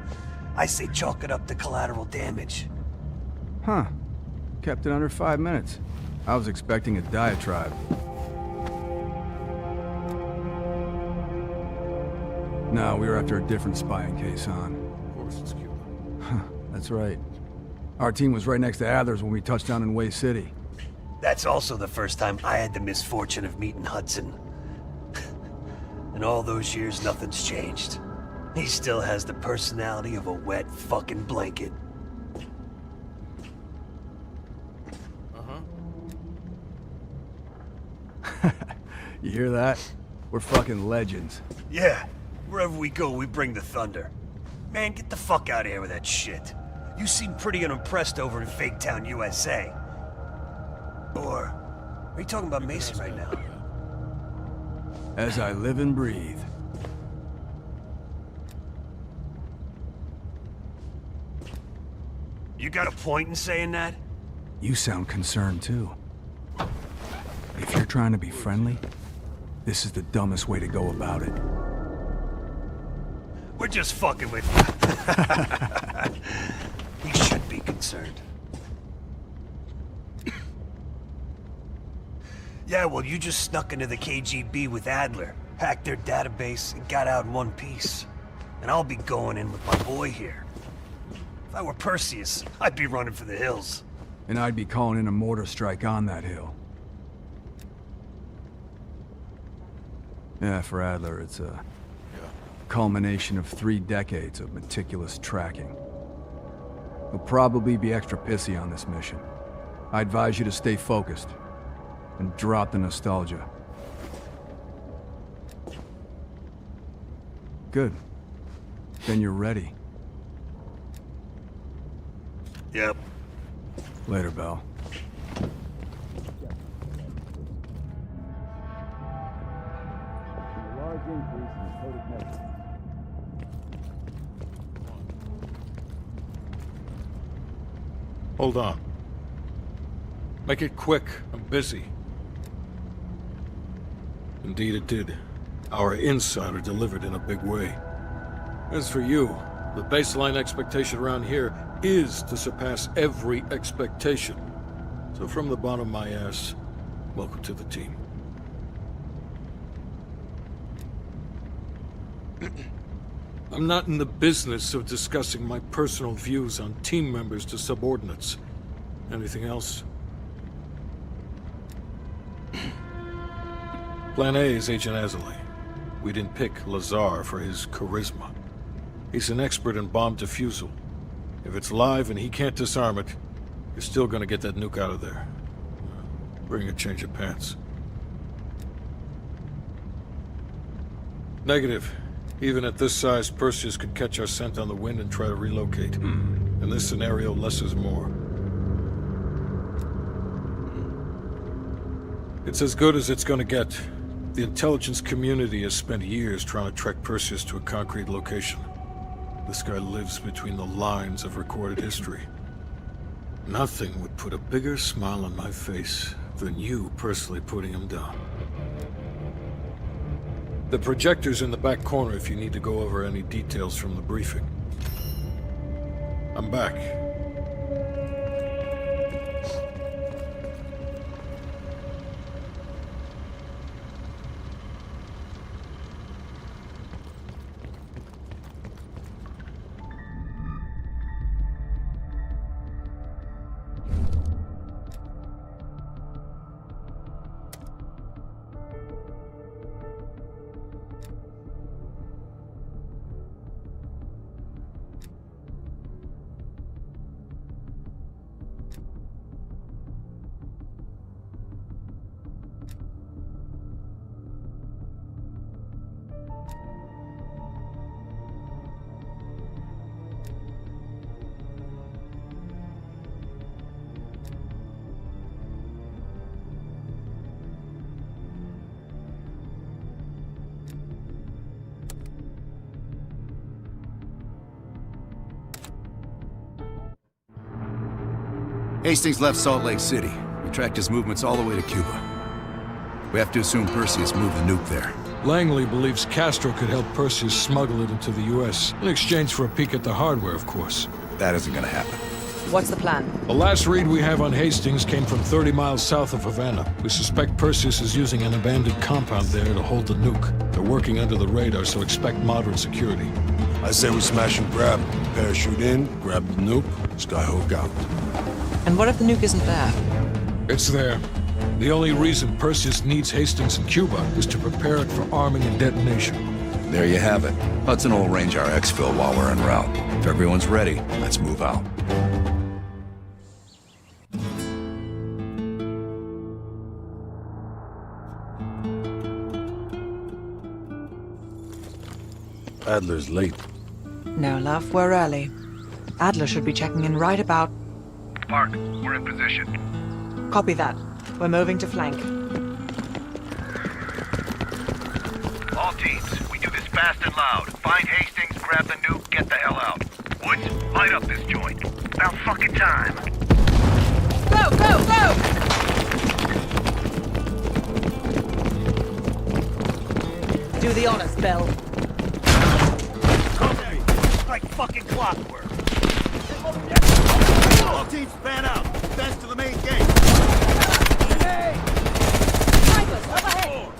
Speaker 3: I say chalk it up to collateral damage.
Speaker 5: Huh. Kept it under 5 minutes. I was expecting a diatribe. No, we were after a different spying case, Han.
Speaker 4: Of course it's Cuban.
Speaker 5: Huh, that's right. Our team was right next to Adler's when we touched down in Way City.
Speaker 3: That's also the first time I had the misfortune of meeting Hudson. In all those years, nothing's changed. He still has the personality of a wet fucking blanket.
Speaker 5: You hear that? We're fucking legends.
Speaker 3: Yeah, wherever we go, we bring the thunder. Man, get the fuck out of here with that shit. You seem pretty unimpressed over in Fake Town, USA. Or, are you talking about Mason right now?
Speaker 5: As I live and breathe.
Speaker 3: You got a point in saying that?
Speaker 5: You sound concerned too. If you're trying to be friendly, this is the dumbest way to go about it.
Speaker 3: We're just fucking with you. We should be concerned. Yeah, well, you just snuck into the KGB with Adler, hacked their database, and got out in one piece. And I'll be going in with my boy here. If I were Perseus, I'd be running for the hills.
Speaker 5: And I'd be calling in a mortar strike on that hill. Yeah, for Adler, it's a culmination of 3 decades of meticulous tracking. He'll probably be extra pissy on this mission. I advise you to stay focused and drop the nostalgia. Good. Then you're ready.
Speaker 3: Yep.
Speaker 5: Later, Bell.
Speaker 4: Hold on. Make it quick. I'm busy. Indeed it did. Our insider delivered in a big way. As for you, the baseline expectation around here is to surpass every expectation. So from the bottom of my ass, welcome to the team. I'm not in the business of discussing my personal views on team members to subordinates. Anything else? Plan A is Agent Azalea. We didn't pick Lazar for his charisma. He's an expert in bomb defusal. If it's live and he can't disarm it, you're still gonna get that nuke out of there. Bring a change of pants. Negative. Even at this size, Perseus could catch our scent on the wind and try to relocate. In this scenario, less is more. It's as good as it's gonna get. The intelligence community has spent years trying to track Perseus to a concrete location. This guy lives between the lines of recorded history. Nothing would put a bigger smile on my face than you personally putting him down. The projector's in the back corner if you need to go over any details from the briefing. I'm back.
Speaker 1: Hastings left Salt Lake City. We tracked his movements all the way to Cuba. We have to assume Perseus moved the nuke there.
Speaker 4: Langley believes Castro could help Perseus smuggle it into the U.S. in exchange for a peek at the hardware, of course.
Speaker 1: That isn't gonna happen.
Speaker 2: What's the plan?
Speaker 4: The last read we have on Hastings came from 30 miles south of Havana. We suspect Perseus is using an abandoned compound there to hold the nuke. They're working under the radar, so expect moderate security.
Speaker 11: I say we smash and grab. Parachute in, grab the nuke, skyhook out.
Speaker 2: And what if the nuke isn't there?
Speaker 4: It's there. The only reason Perseus needs Hastings in Cuba is to prepare it for arming and detonation.
Speaker 1: There you have it. Hudson will arrange our exfil while we're en route. If everyone's ready, let's move out.
Speaker 11: Adler's late.
Speaker 2: No, love, we're early. Adler should be checking in right about...
Speaker 9: Park, we're in position.
Speaker 2: Copy that. We're moving to flank.
Speaker 9: All teams, we do this fast and loud. Find Hastings, grab the nuke, get the hell out. Woods, light up this joint. About fucking time.
Speaker 2: Go, go, go! Do the honors, Bell.
Speaker 9: Like fucking clockwork. All teams span out. Fence to the main gate.
Speaker 16: Hey! Snipers, overhead!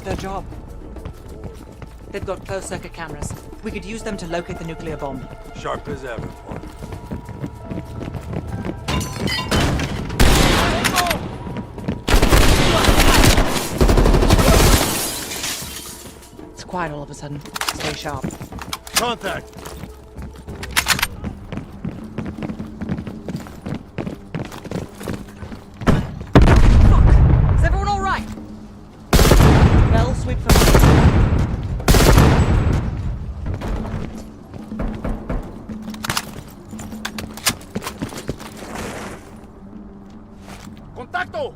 Speaker 2: Their job. They've got closed-circuit cameras. We could use them to locate the nuclear bomb.
Speaker 11: Sharp as ever.
Speaker 2: It's quiet all of a sudden. Stay sharp.
Speaker 11: Contact!
Speaker 2: Is everyone all right? Bell, sweep for me.
Speaker 15: Contacto!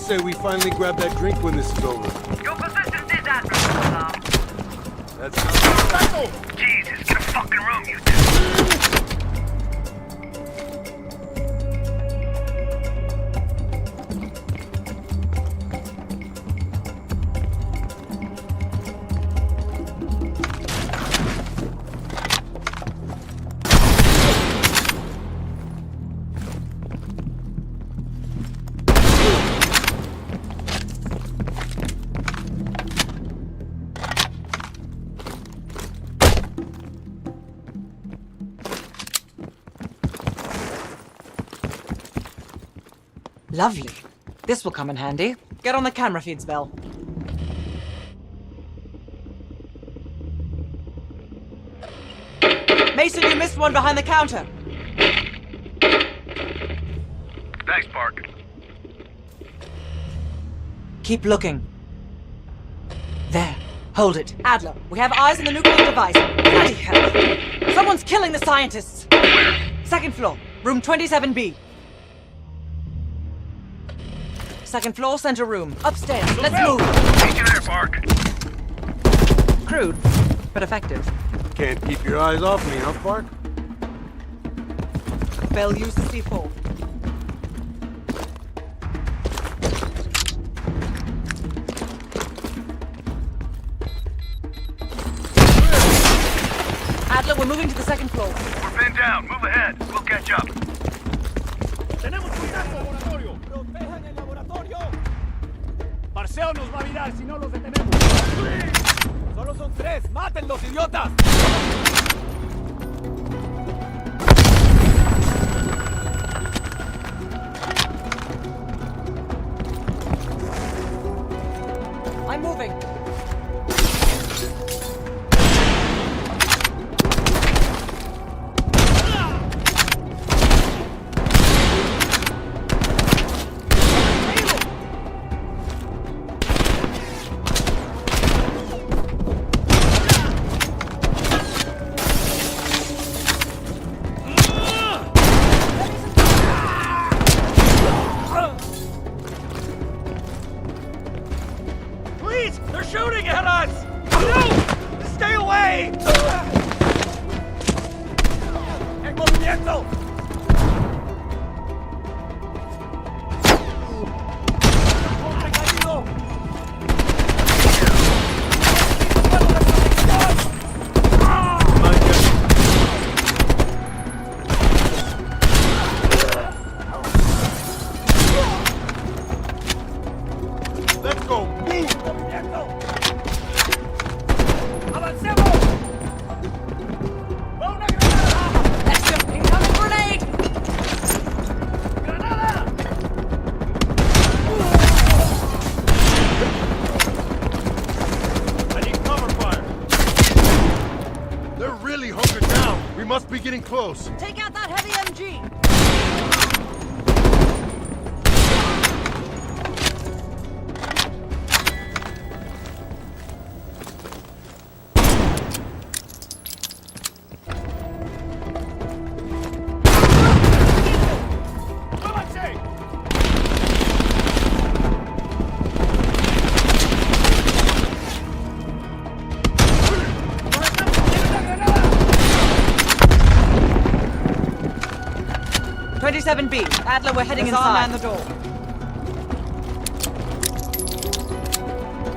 Speaker 11: say we finally grab that drink when this is over.
Speaker 16: Your position is accurate,
Speaker 11: That's
Speaker 9: Jesus, get a fucking room, you two.
Speaker 2: Lovely. This will come in handy. Get on the camera feeds, Bell. Mason, you missed one behind the counter.
Speaker 9: Thanks, Park.
Speaker 2: Keep looking. There. Hold it. Adler, we have eyes on the nuclear device. Bloody hell. Someone's killing the scientists.
Speaker 9: Where?
Speaker 2: Second floor. Room 27B. Second floor, center room. Upstairs. Let's move.
Speaker 9: Meet you there, Park.
Speaker 2: Crude, but effective.
Speaker 11: Can't keep your eyes off me, huh, Park?
Speaker 2: Bell, use the C4. Adler, we're moving to the second floor.
Speaker 9: We're pinned down. Move ahead. We'll catch up.
Speaker 15: ¡Tenemos contacto, laboratorio! ¡Protejan el laboratorio! Marceo nos va a virar si no los detenemos. ¡Solo son 3! ¡Mátenlos, idiotas!
Speaker 2: I'm moving.
Speaker 15: They're shooting at us! No! Stay away! ¡En movimiento! ¡Hombre caído!
Speaker 11: Let's go! Move!
Speaker 15: ¡Avancemos! ¡Va una granada!
Speaker 2: Incoming grenade!
Speaker 15: ¡Granada!
Speaker 11: I need cover fire! They're really hunkered down! We must be getting close!
Speaker 2: Take out that heavy MG!
Speaker 15: ¡Cómanse!
Speaker 2: 27B. Adler, we're heading inside. Man the door.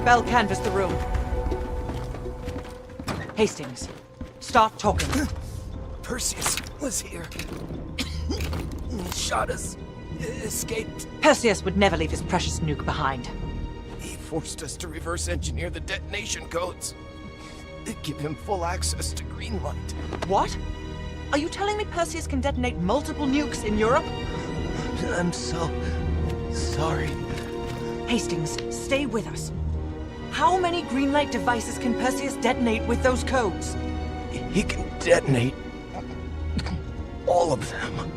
Speaker 2: Bell, canvass the room. Hastings, start talking.
Speaker 3: Perseus was here. He shot us. Escaped.
Speaker 2: Perseus would never leave his precious nuke behind.
Speaker 3: He forced us to reverse engineer the detonation codes. Give him full access to Greenlight.
Speaker 2: What? Are you telling me Perseus can detonate multiple nukes in Europe?
Speaker 3: I'm so sorry.
Speaker 2: Hastings, stay with us. How many Greenlight devices can Perseus detonate with those codes?
Speaker 3: He can detonate all of them.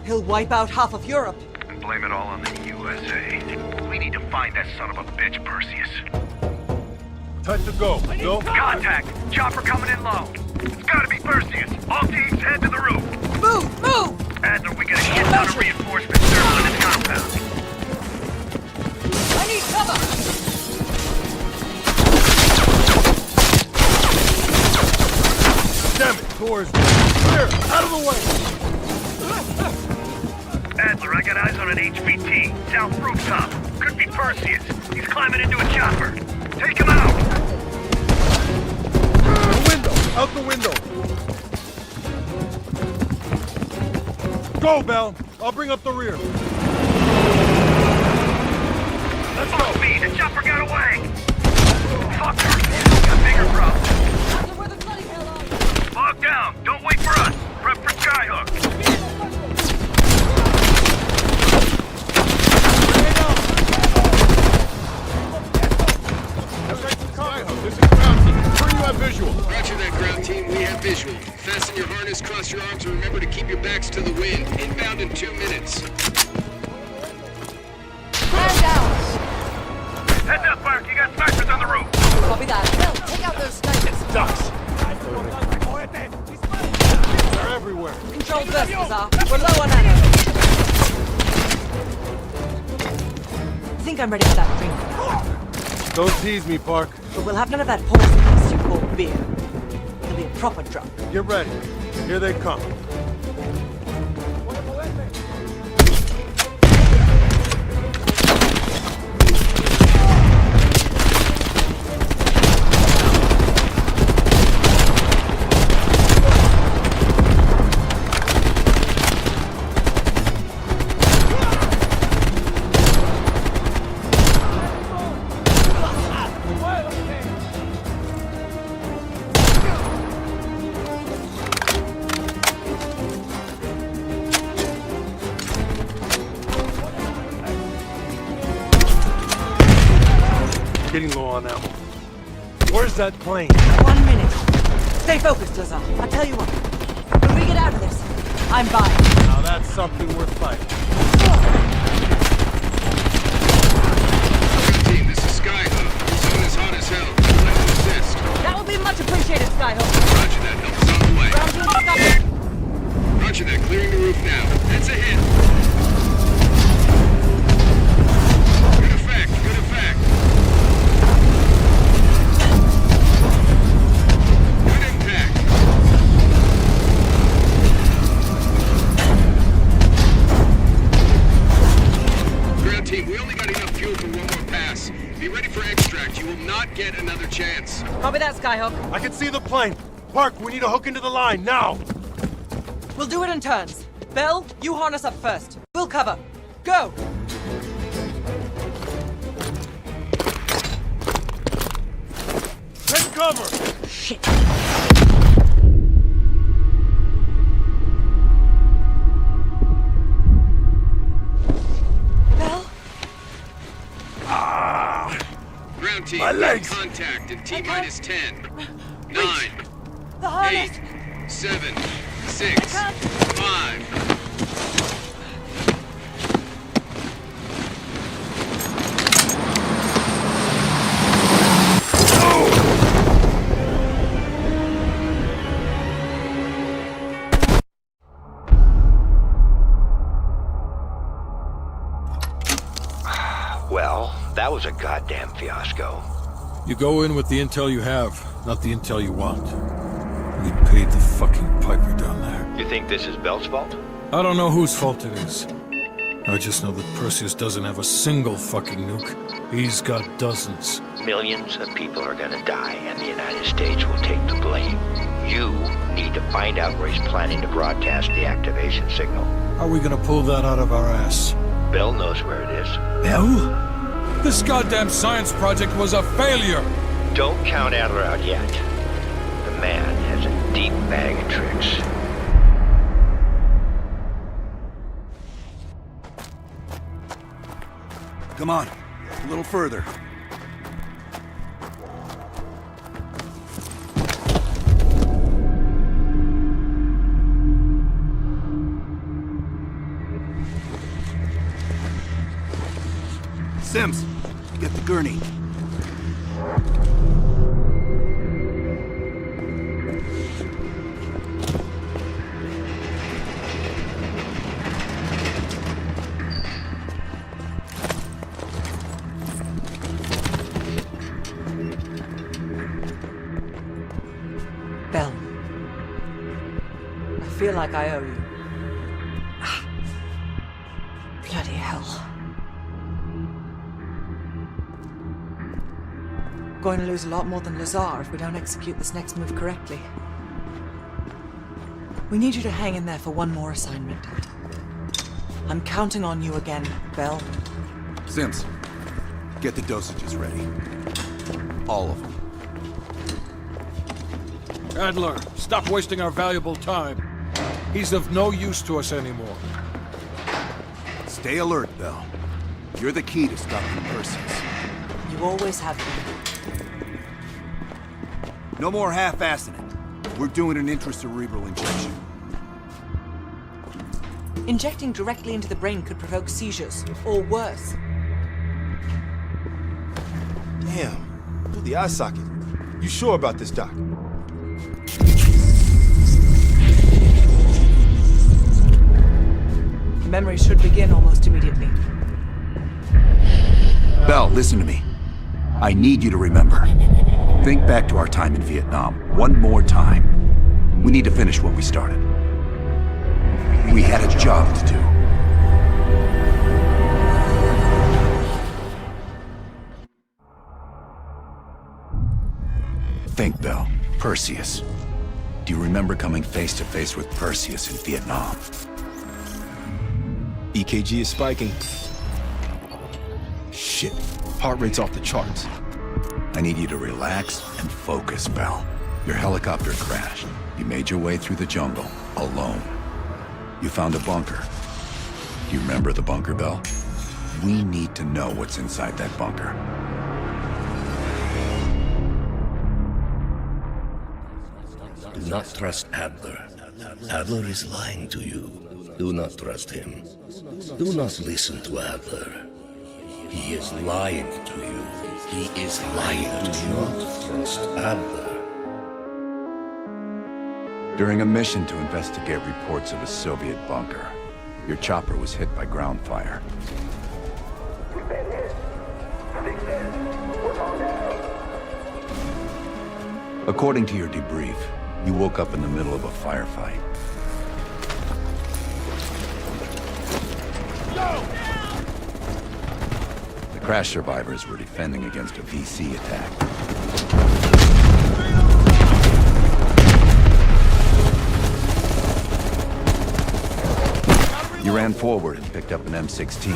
Speaker 2: He'll wipe out half of Europe.
Speaker 9: And blame it all on the USA. We need to find that son of a bitch, Perseus.
Speaker 11: Time to go. Go.
Speaker 9: Contact! Chopper coming in low. It's gotta be Perseus. All teams head to the roof.
Speaker 2: Move! Move!
Speaker 9: Adler, we got a shit ton of reinforcements circling this compound.
Speaker 11: doors. Clear! Out of the way!
Speaker 9: Adler, I got eyes on an HVT. South rooftop. Could be Perseus. He's climbing into a chopper. Take him out!
Speaker 11: The window! Out the window! Go, Bell! I'll bring up the rear.
Speaker 9: Let's go, B. The chopper got away! Fucker! Got bigger problems. Log down! Don't wait for us! Prep for Skyhook!
Speaker 11: This is ground team. Sure you have visual.
Speaker 20: Roger that, ground team. We have visual. Fasten your harness, cross your arms, and remember to keep your backs to the wind. Inbound in 2 minutes.
Speaker 16: Man down!
Speaker 9: Heads up, Mark! You got snipers on the roof!
Speaker 16: Copy that. Bill, take out those snipers.
Speaker 11: Ducks! They're everywhere.
Speaker 2: Control this, Lazar. We're low on ammo. I think I'm ready for that drink.
Speaker 11: Don't tease me, Park.
Speaker 2: But we'll have none of that horse you call beer. It'll be a proper drunk.
Speaker 11: Get ready. Here they come. Getting low on ammo. Where's that plane?
Speaker 2: 1 minute. Stay focused, Lazar. I'll tell you what. When we get out of this, I'm buying.
Speaker 11: Now that's something worth fighting.
Speaker 20: Team, this is Skyhook. The zone is hot as hell. Let's assist.
Speaker 2: That will be much appreciated, Skyhook.
Speaker 20: Roger that. Help is on the way.
Speaker 2: Ground team, stop it.
Speaker 20: Roger that. Clearing the roof now. That's a hit. Good effect. Good effect. Good impact. Ground team, we only got enough fuel for one more pass. Be ready for extract. You will not get another chance.
Speaker 2: Copy that, Skyhook.
Speaker 11: I can see the plane. Park, we need to hook into the line, now!
Speaker 2: We'll do it in turns. Bell, you harness up first. We'll cover. Go!
Speaker 11: Take cover!
Speaker 2: Shit. Bell?
Speaker 20: Ground team,
Speaker 11: My legs.
Speaker 20: contact in T-minus 10, 9,
Speaker 2: The harness!
Speaker 20: 8, 7, 6, 5.
Speaker 10: Well, that was a goddamn fiasco.
Speaker 4: You go in with the intel you have, not the intel you want. We paid the fucking piper down there.
Speaker 10: You think this is Bell's fault?
Speaker 4: I don't know whose fault it is. I just know that Perseus doesn't have a single fucking nuke. He's got dozens.
Speaker 10: Millions of people are gonna die, and the United States will take the blame. You need to find out where he's planning to broadcast the activation signal.
Speaker 4: How are we gonna pull that out of our ass?
Speaker 10: Bell knows where it is.
Speaker 4: Bell? This goddamn science project was a failure!
Speaker 10: Don't count Adler out yet. The man has a deep bag of tricks.
Speaker 1: Come on, a little further. Sims, get the gurney.
Speaker 2: Bell. feel like I owe you. Bloody hell. Going to lose a lot more than Lazar if we don't execute this next move correctly. We need you to hang in there for one more assignment. I'm counting on you again, Bell.
Speaker 1: Sims, get the dosages ready. All of them.
Speaker 4: Adler, stop wasting our valuable time. He's of no use to us anymore.
Speaker 1: Stay alert, Bell. You're the key to stopping Perseus.
Speaker 2: You always have been.
Speaker 1: No more half-assing it. We're doing an intracerebral injection.
Speaker 2: Injecting directly into the brain could provoke seizures, or worse.
Speaker 12: Damn. Through the eye socket. You sure about this, Doc?
Speaker 2: The memory should begin almost immediately.
Speaker 1: Bell, listen to me. I need you to remember. Think back to our time in Vietnam one more time. We need to finish what we started. We had a job to do. Think, Bell. Perseus. Do you remember coming face to face with Perseus in Vietnam?
Speaker 12: EKG is spiking. Shit. Heart rate's off the charts.
Speaker 1: I need you to relax and focus, Bell. Your helicopter crashed. You made your way through the jungle, alone. You found a bunker. Do you remember the bunker, Bell? We need to know what's inside that bunker.
Speaker 21: Do not trust Adler. Adler is lying to you. Do not trust him. Do not listen to Adler. He is lying to you. He is lying to you. Do not trust Adler.
Speaker 1: During a mission to investigate reports of a Soviet bunker, your chopper was hit by ground fire. According to your debrief, you woke up in the middle of a firefight. The crash survivors were defending against a VC attack. You ran forward and picked up an M16.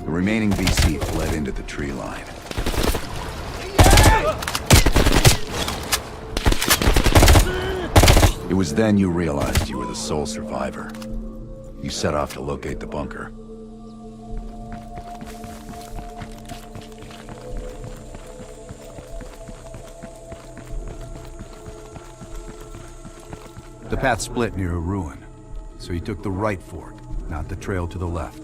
Speaker 1: The remaining VC fled into the tree line. It was then you realized you were the sole survivor. You set off to locate the bunker. The path split near a ruin, so you took the right fork, not the trail to the left.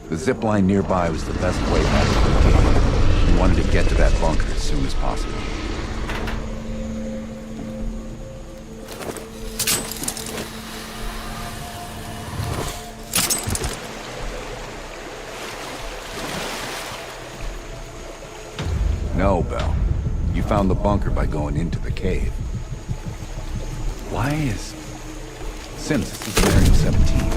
Speaker 1: The zip line nearby was the best way back to the gate. You wanted to get to that bunker as soon as possible. know, Bell. You found the bunker by going into the cave. Why is... Sims, this is scenario 17.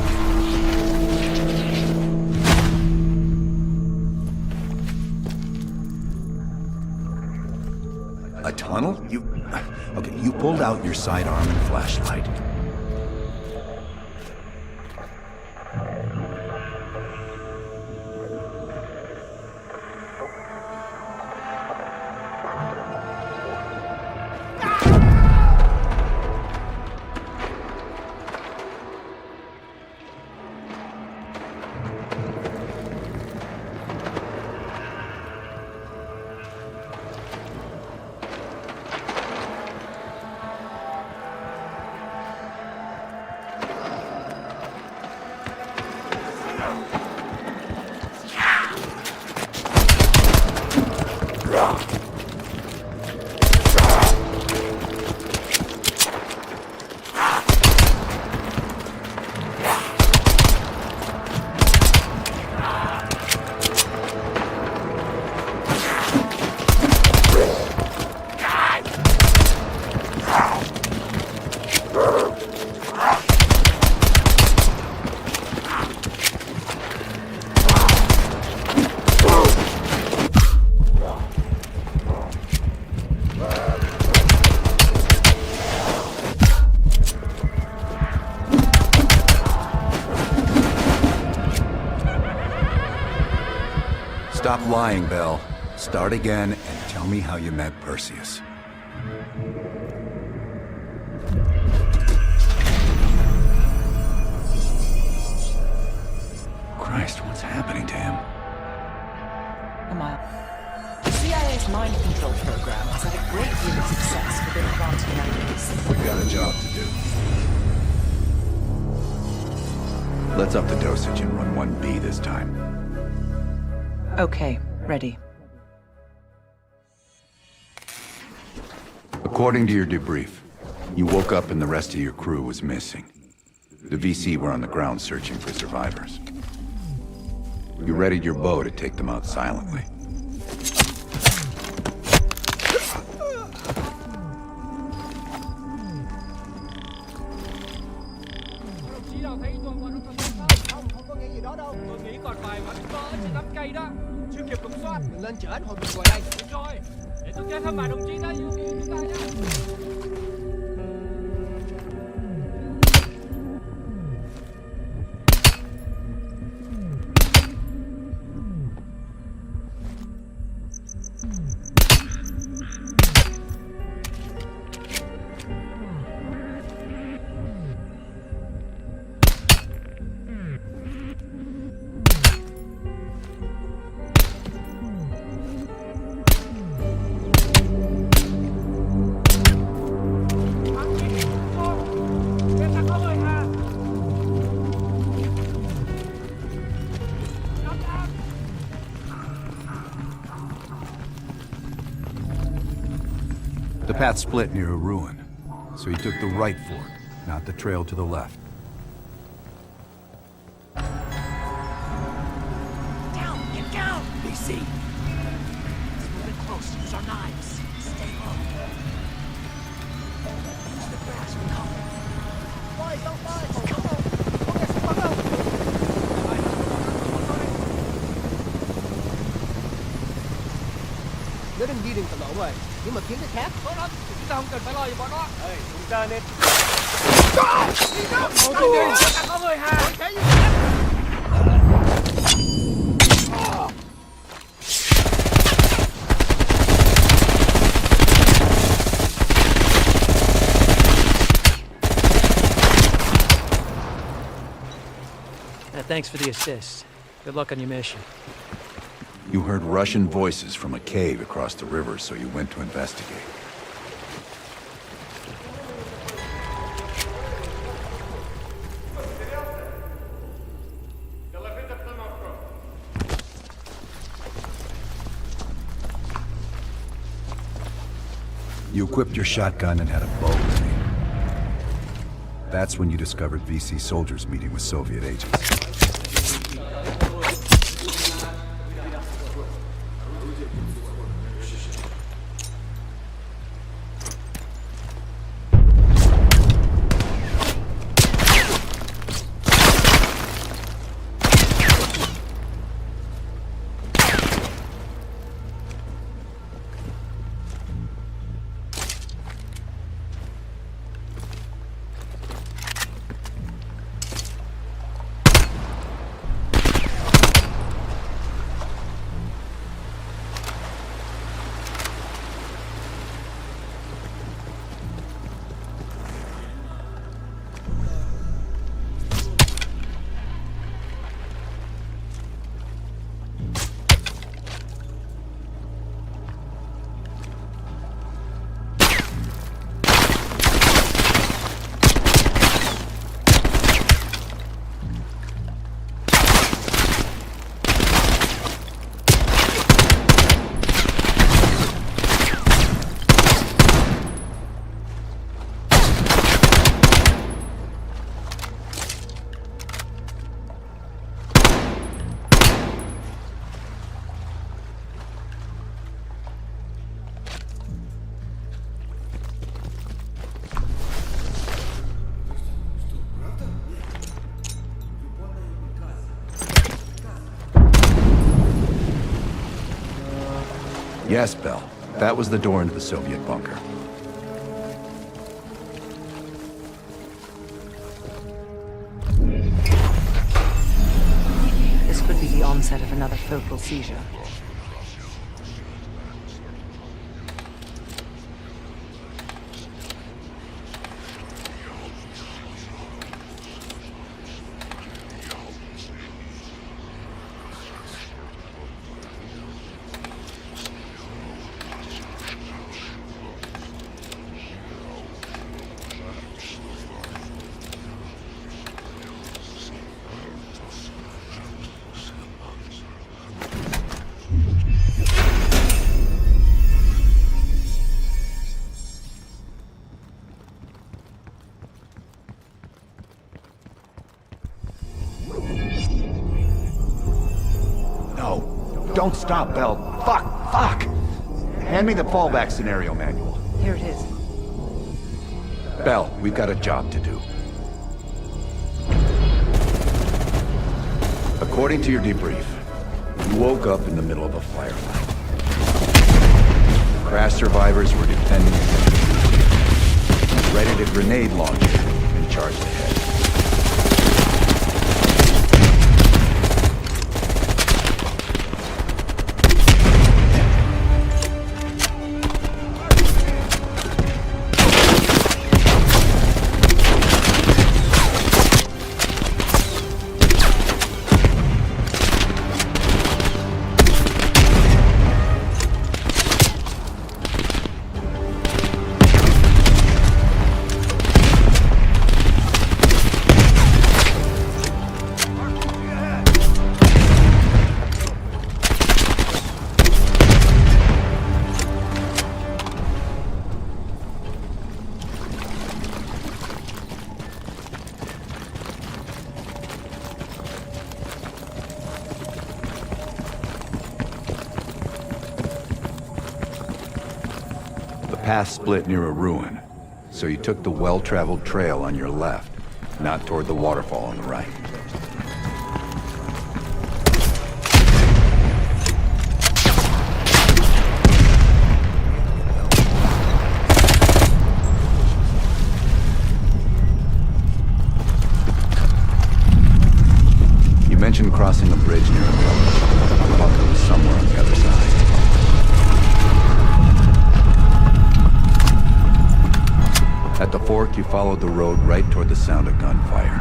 Speaker 1: A tunnel? Okay, you pulled out your sidearm and flashlight. Stop lying, Bell. Start again and tell me how you met Perseus. Christ, what's happening to him?
Speaker 2: The CIA's mind control program has had a great deal of success within advanced humanities.
Speaker 1: We've got a job to do. Let's up the dosage and run 1B this time.
Speaker 2: Okay, ready.
Speaker 1: According to your debrief, you woke up and the rest of your crew was missing. The VC were on the ground searching for survivors. You readied your bow to take them out silently.
Speaker 7: Lên chở anh Hùng ngồi đây. Được rồi, để tôi kéo theo mà đồng chí đã yêu cầu chúng ta nhé.
Speaker 1: The path split near a ruin, so you took the right fork, not the trail to the left.
Speaker 7: Down, get down! BC! It's moving close, use our knives. Stay low. Use the grass for cover. Boys, don't fight! Come on! Nó đang đi đường tầm lộ rồi, nhưng mà kiếm cái khác. Tốt lắm, chúng ta không cần phải lo về bọn nó. Ê, chúng ta nên... Đi đâu? Ôi, ta có người Hà! Cái gì vậy? Thanks for the assist. Good luck on your mission.
Speaker 1: You heard Russian voices from a cave across the river, so you went to investigate. You equipped your shotgun and had a bow with you. That's when you discovered VC soldiers meeting with Soviet agents. Yes, Bell. That was the door into the Soviet bunker.
Speaker 2: This could be the onset of another focal seizure.
Speaker 13: Don't stop, Bell. Fuck! Hand me the fallback scenario manual.
Speaker 2: Here it is.
Speaker 1: Bell, we've got a job to do. According to your debrief, you woke up in the middle of a firefight. Crash survivors were defending ready to grenade launch and charge ahead. Path split near a ruin, so you took the well-traveled trail on your left, not toward the waterfall on the right. You mentioned crossing a bridge near a village. The bunker was somewhere on the other side. At the fork, you followed the road right toward the sound of gunfire.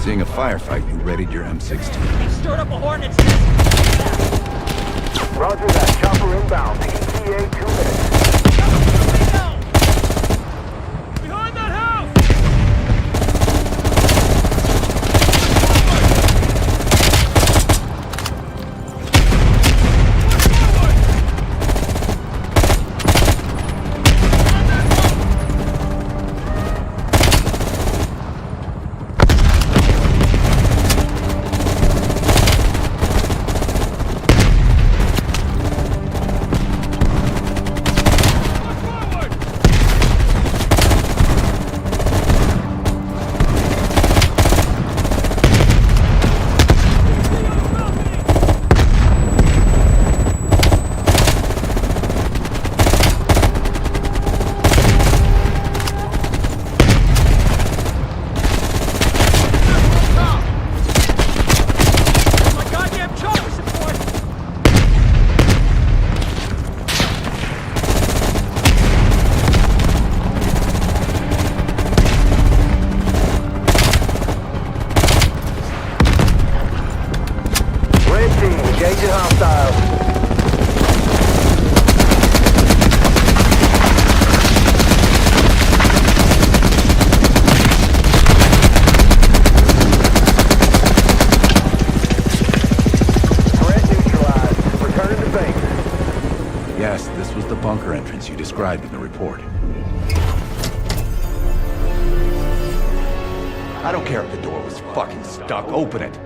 Speaker 1: Seeing a firefight, you readied your M16.
Speaker 15: Stirred up a hornet's nest.
Speaker 9: Roger that. Chopper inbound. ETA 2 minutes.
Speaker 15: Behind that house!
Speaker 1: bunker entrance you described in the report. I don't care if the door was fucking stuck. Open it.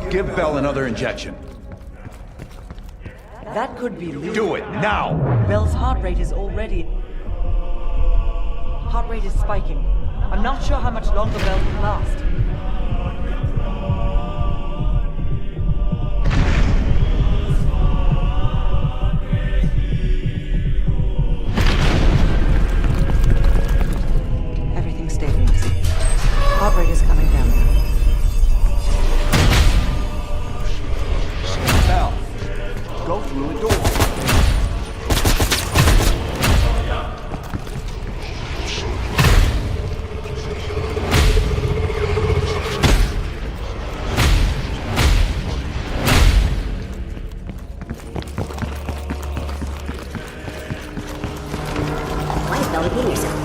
Speaker 13: Give Bell another injection.
Speaker 17: That could be lethal.
Speaker 13: Do it, now!
Speaker 17: Bell's heart rate is already... Heart rate is spiking. I'm not sure how much longer Bell can last.
Speaker 2: Everything's stabilizing. Heart rate is coming down now.
Speaker 13: Bell, go through a door.
Speaker 22: Why is Bell repeating herself?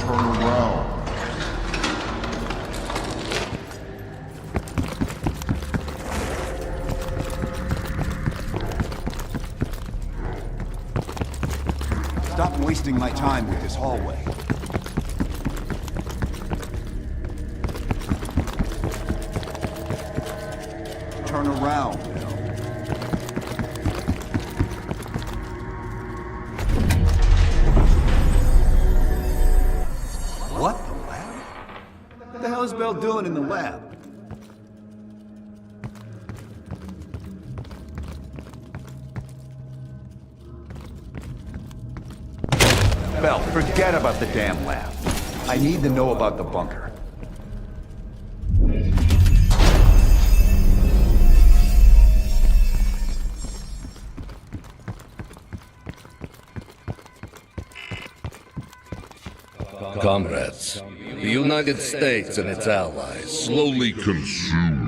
Speaker 13: Turn around. Stop wasting my time with this hallway. Turn around. What? The lab? What the hell is Bell doing in the lab? Bell, forget about the damn lab. I need to know about the bunker.
Speaker 21: Comrades, the United States and its allies slowly consume.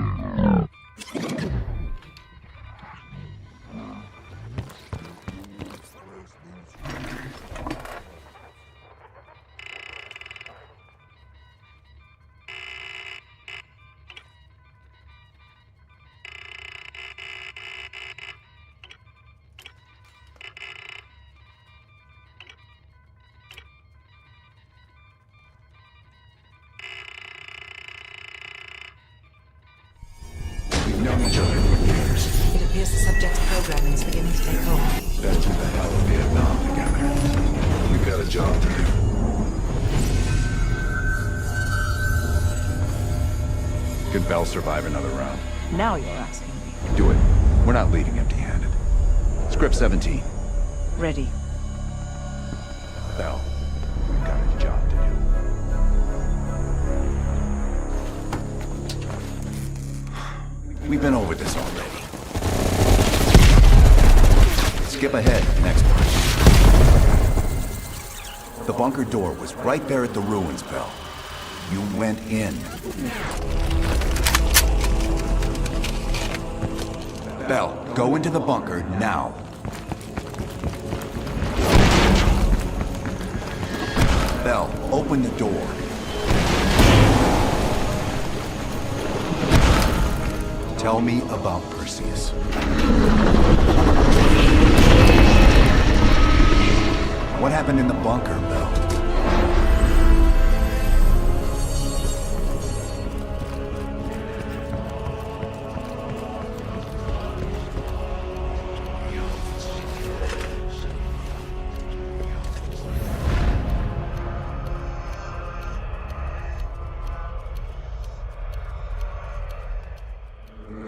Speaker 1: We've known each other for years.
Speaker 2: It appears the subject's programming is beginning to take hold.
Speaker 1: Been through the hell of Vietnam together. We've got a job to do. Can Bell survive another round?
Speaker 2: Now you're asking me.
Speaker 1: Do it. We're not leaving empty-handed. Script 17.
Speaker 2: Ready.
Speaker 1: Bell, we've got a job to do. We've been over this already.
Speaker 13: Skip ahead, next part. The bunker door was right there at the ruins, Bell. You went in. Bell, go into the bunker now. Bell, open the door. Tell me about Perseus. What happened in the bunker, Bell?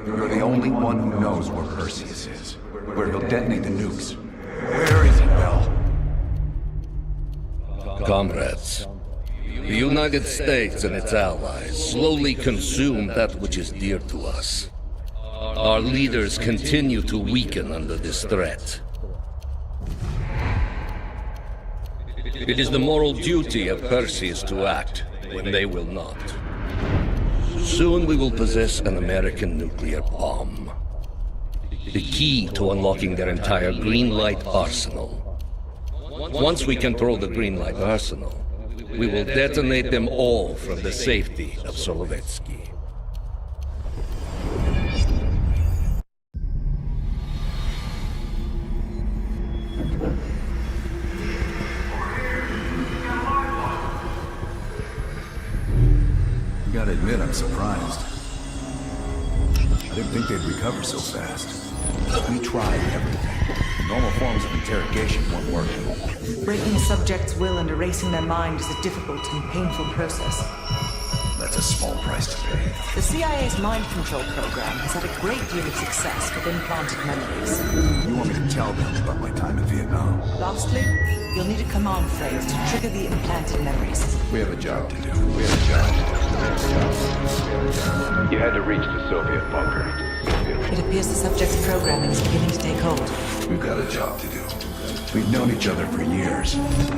Speaker 13: You're the only one who knows where Perseus is, where he'll detonate the nukes. Where is he, Bell?
Speaker 21: Comrades, the United States and its allies slowly consume that which is dear to us. Our leaders continue to weaken under this threat. It is the moral duty of Perseus to act when they will not. Soon we will possess an American nuclear bomb. The key to unlocking their entire green light arsenal. Once we control the green light arsenal, we will detonate them all from the safety of Solovetsky.
Speaker 1: Gotta admit, I'm surprised. I didn't think they'd recover so fast.
Speaker 13: We tried everything. Normal forms of interrogation weren't working.
Speaker 17: Breaking a subject's will and erasing their mind is a difficult and painful process.
Speaker 1: That's a small price to pay.
Speaker 17: The CIA's mind control program has had a great deal of success with implanted memories.
Speaker 1: You want me to tell them about my time in Vietnam?
Speaker 17: Lastly, you'll need a command phrase to trigger the implanted memories.
Speaker 1: We have a job to do.
Speaker 8: You had to reach the Soviet bunker.
Speaker 17: It appears the subject's programming is beginning to take hold.
Speaker 1: We've got a job to do. We've known each other for years.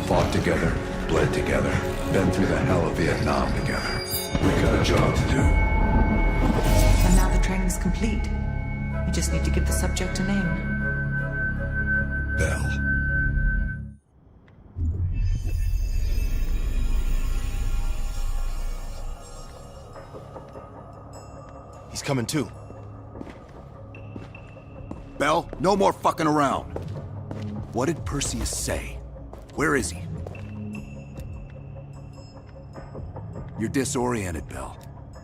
Speaker 1: Fought together, bled together, been through the hell of Vietnam together. We've got a job to do.
Speaker 17: And now the training's complete. We just need to give the subject a name.
Speaker 1: Bell.
Speaker 12: He's coming too.
Speaker 1: Bell, no more fucking around. What did Perseus say? Where is he? You're disoriented, Bell.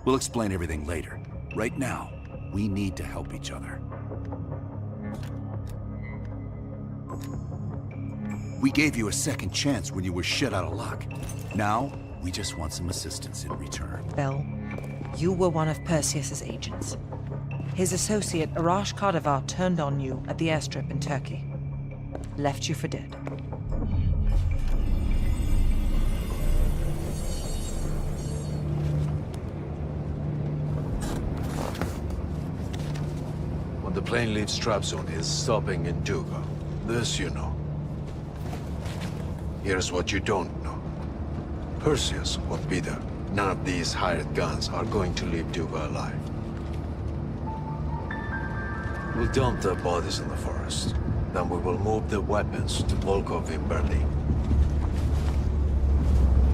Speaker 1: We'll explain everything later. Right now, we need to help each other. We gave you a second chance when you were shit out of luck. Now, we just want some assistance in return.
Speaker 2: Bell, you were one of Perseus's agents. His associate, Arash Kardavar, turned on you at the airstrip in Turkey. Left you for dead.
Speaker 11: When the plane leaves Trabzon, it's stopping in Duga. This you know. Here's what you don't know. Perseus won't be there. None of these hired guns are going to leave Duga alive. We'll dump their bodies in the forest. Then we will move the weapons to Volkov in Berlin.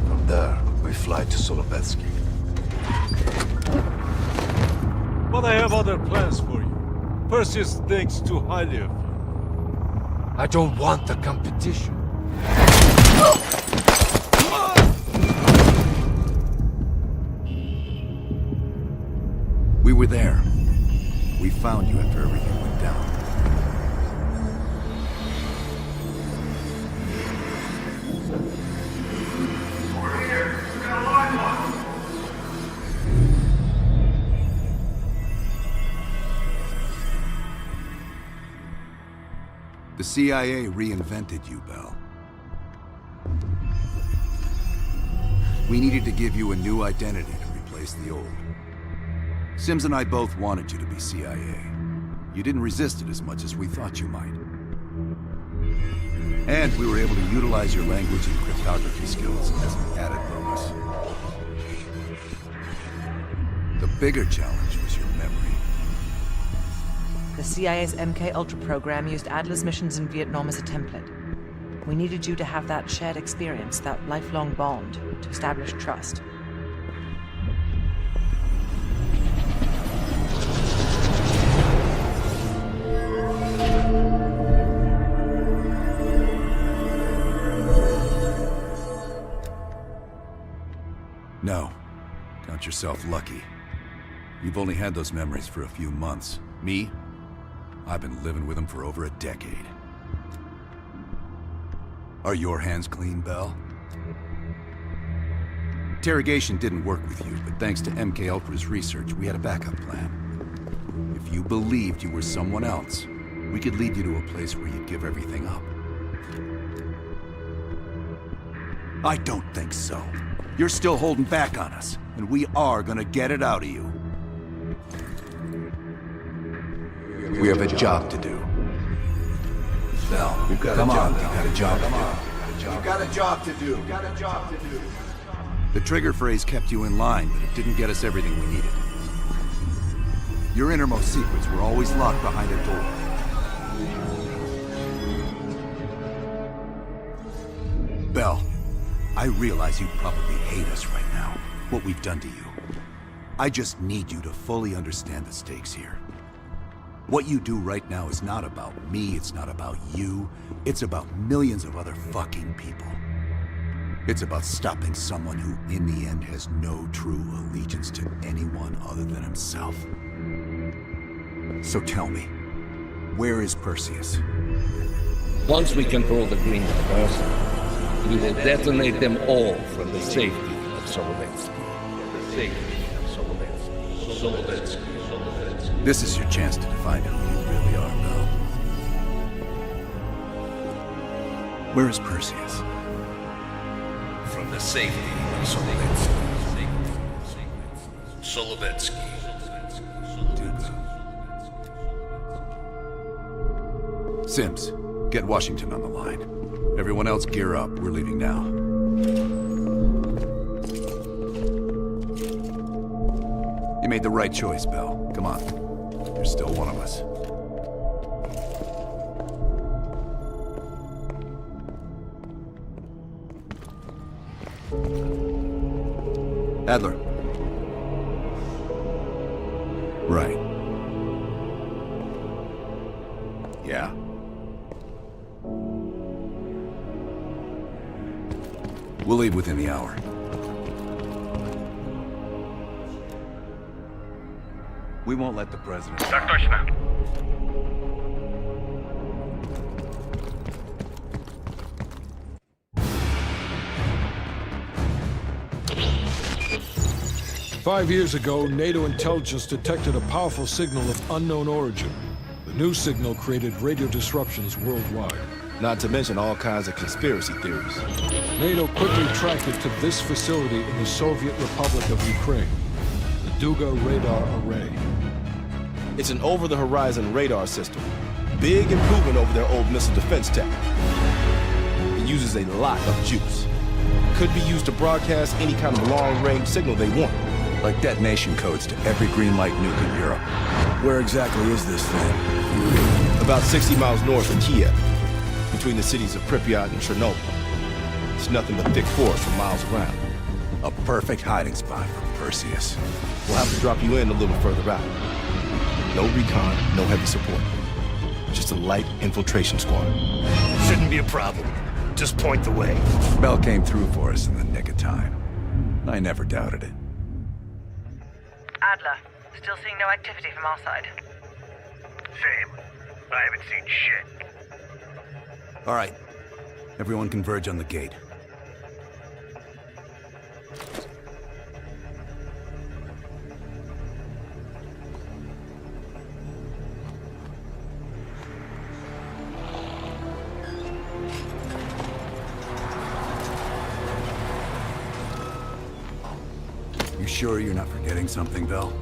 Speaker 11: From there, we fly to Solovetsky.
Speaker 15: But I have other plans for you. Perseus thinks too highly of you.
Speaker 11: I don't want the competition.
Speaker 1: We were there. We found you after everything went down. The CIA reinvented you, Bell. We needed to give you a new identity to replace the old. Sims and I both wanted you to be CIA. You didn't resist it as much as we thought you might. And we were able to utilize your language and cryptography skills as an added bonus. The bigger challenge was your memory.
Speaker 2: The CIA's MK Ultra program used Adler's missions in Vietnam as a template. We needed you to have that shared experience, that lifelong bond, to establish trust.
Speaker 1: No. Count yourself lucky. You've only had those memories for a few months. Me? I've been living with them for over a decade. Are your hands clean, Bell? Interrogation didn't work with you, but thanks to MK Ultra's research, we had a backup plan. If you believed you were someone else, we could lead you to a place where you'd give everything up. I don't think so. You're still holding back on us, and we are gonna get it out of you. We have a job to do. Bell, we've got come on, we've got a job to do.
Speaker 13: You've got a job to do. You've got a job to do.
Speaker 1: The trigger phrase kept you in line, but it didn't get us everything we needed. Your innermost secrets were always locked behind a door. Bell, I realize you probably hate us right now, what we've done to you. I just need you to fully understand the stakes here. What you do right now is not about me, it's not about you, it's about millions of other fucking people. It's about stopping someone who, in the end, has no true allegiance to anyone other than himself. So tell me, where is Perseus?
Speaker 21: Once we control the green first, we will detonate them all from the safety of Solovetsky. The safety of Solovetsky.
Speaker 1: This is your chance to define who you really are, Bell. Where is Perseus?
Speaker 21: From the safety of Solovetsky. Solovetsky.
Speaker 1: Sims, get Washington on the line. Everyone else gear up. We're leaving now. You made the right choice, Bell. Come on. You're still one of us. Adler. Right. Yeah. We'll leave within the hour. We won't let the president...
Speaker 9: Так точно.
Speaker 4: Five years ago, NATO intelligence detected a powerful signal of unknown origin. The new signal created radio disruptions worldwide.
Speaker 12: Not to mention all kinds of conspiracy theories.
Speaker 4: NATO quickly tracked it to this facility in the Soviet Republic of Ukraine, the Duga Radar Array.
Speaker 12: It's an over-the-horizon radar system. Big improvement over their old missile defense tech. It uses a lot of juice. Could be used to broadcast any kind of long-range signal they want.
Speaker 1: Like detonation codes to every green light nuke in Europe.
Speaker 11: Where exactly is this thing?
Speaker 12: About 60 miles north of Kiev, between the cities of Pripyat and Chernobyl. It's nothing but thick forest for miles around.
Speaker 1: A perfect hiding spot for Perseus.
Speaker 12: We'll have to drop you in a little further out. No recon, no heavy support. Just a light infiltration squad.
Speaker 3: Shouldn't be a problem. Just point the way.
Speaker 1: Bell came through for us in the nick of time. I never doubted it.
Speaker 2: Adler, still seeing no activity from our side.
Speaker 9: Same. I haven't seen shit.
Speaker 1: All right. Everyone converge on the gate. You sure you're not forgetting something, Bell?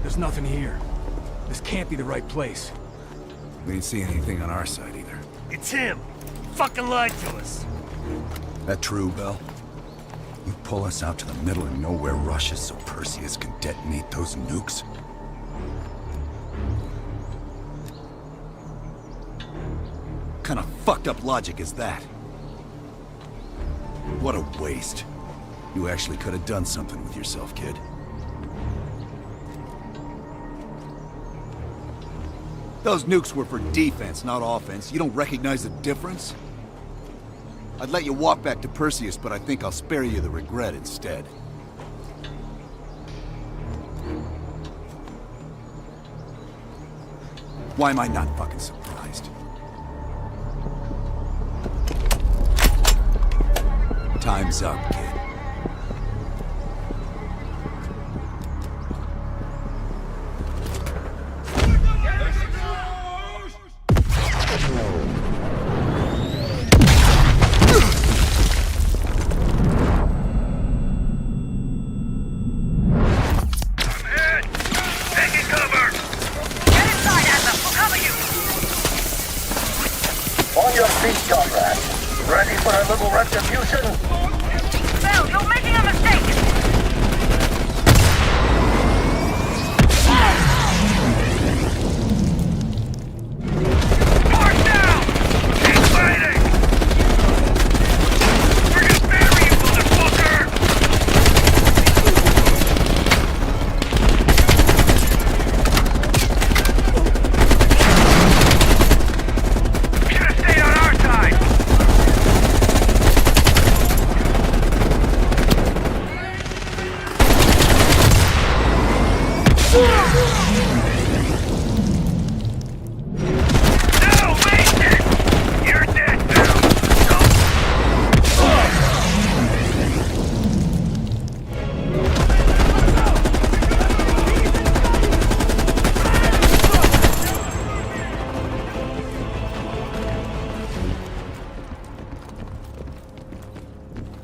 Speaker 15: There's nothing here. This can't be the right place.
Speaker 1: We didn't see anything on our side either.
Speaker 3: It's him! He fucking lied to us!
Speaker 1: That true, Bell? You pull us out to the middle of nowhere Russia so Perseus can detonate those nukes? What kind of fucked up logic is that? What a waste. You actually could have done something with yourself, kid. Those nukes were for defense, not offense. You don't recognize the difference? I'd let you walk back to Perseus, but I think I'll spare you the regret instead. Why am I not fucking surprised? Time's up, kid.
Speaker 19: On your feet, comrade. Ready for a little retribution?
Speaker 16: Bell, you're making a mistake!
Speaker 9: March down! Keep fighting! We're gonna bury you, motherfucker!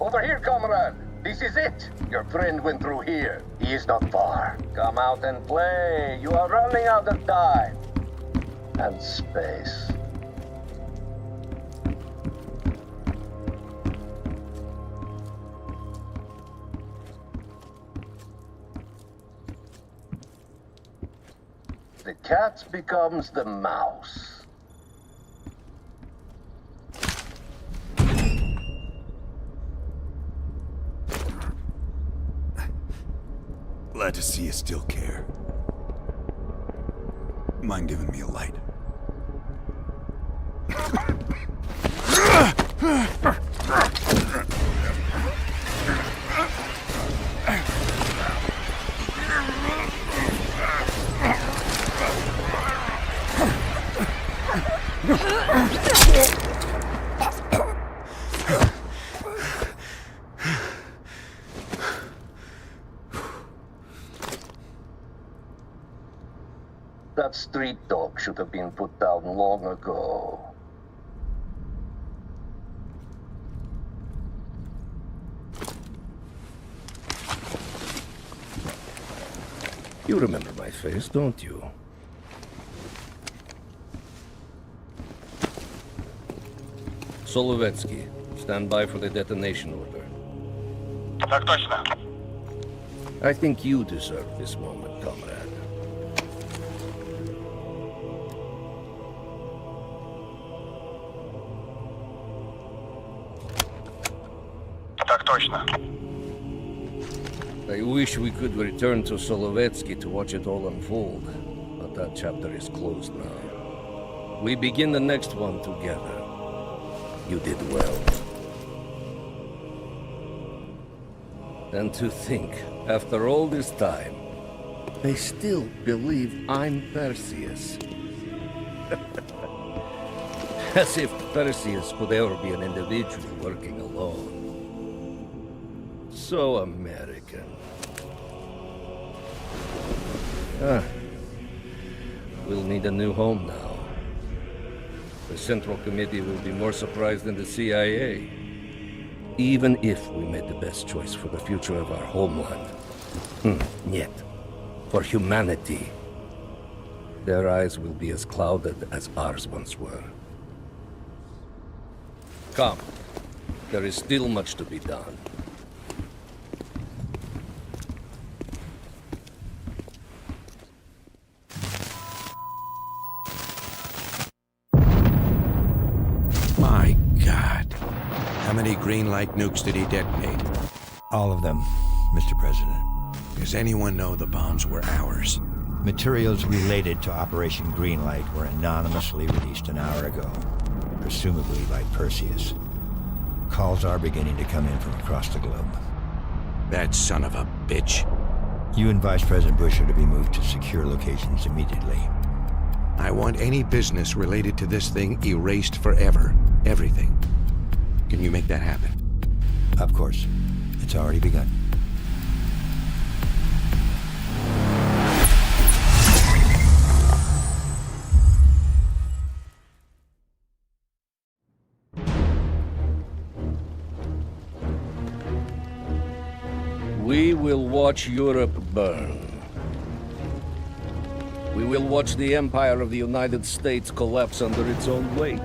Speaker 19: Over here, comrade. This is it. Your friend went through here. He is not far. Come out and play. You are running out of time. And space. The cat becomes the mouse.
Speaker 1: Glad to see you still care. Mind giving me a light?
Speaker 19: That street dog should have been put down long ago.
Speaker 21: You remember my face, don't you? Solovetsky, stand by for the detonation order.
Speaker 9: Так точно.
Speaker 21: I think you deserve this moment, comrade.
Speaker 9: Так точно.
Speaker 21: I wish we could return to Solovetsky to watch it all unfold, but that chapter is closed now. We begin the next one together. You did well. And to think, after all this time, they still believe I'm Perseus. As if Perseus could ever be an individual working alone. So American. We'll need a new home now. The Central Committee will be more surprised than the CIA. Even if we made the best choice for the future of our homeland. Yet, for humanity, their eyes will be as clouded as ours once were. Come, there is still much to be done.
Speaker 14: My God. How many green light nukes did he detonate?
Speaker 18: All of them, Mr. President.
Speaker 14: Does anyone know the bombs were ours?
Speaker 18: Materials related to Operation Greenlight were anonymously released an hour ago, presumably by Perseus. Calls are beginning to come in from across the globe.
Speaker 14: That son of a bitch.
Speaker 18: You and Vice President Bush are to be moved to secure locations immediately.
Speaker 14: I want any business related to this thing erased forever. Everything. Can you make that happen?
Speaker 18: Of course. It's already begun.
Speaker 21: We will watch Europe burn. We will watch the empire of the United States collapse under its own weight.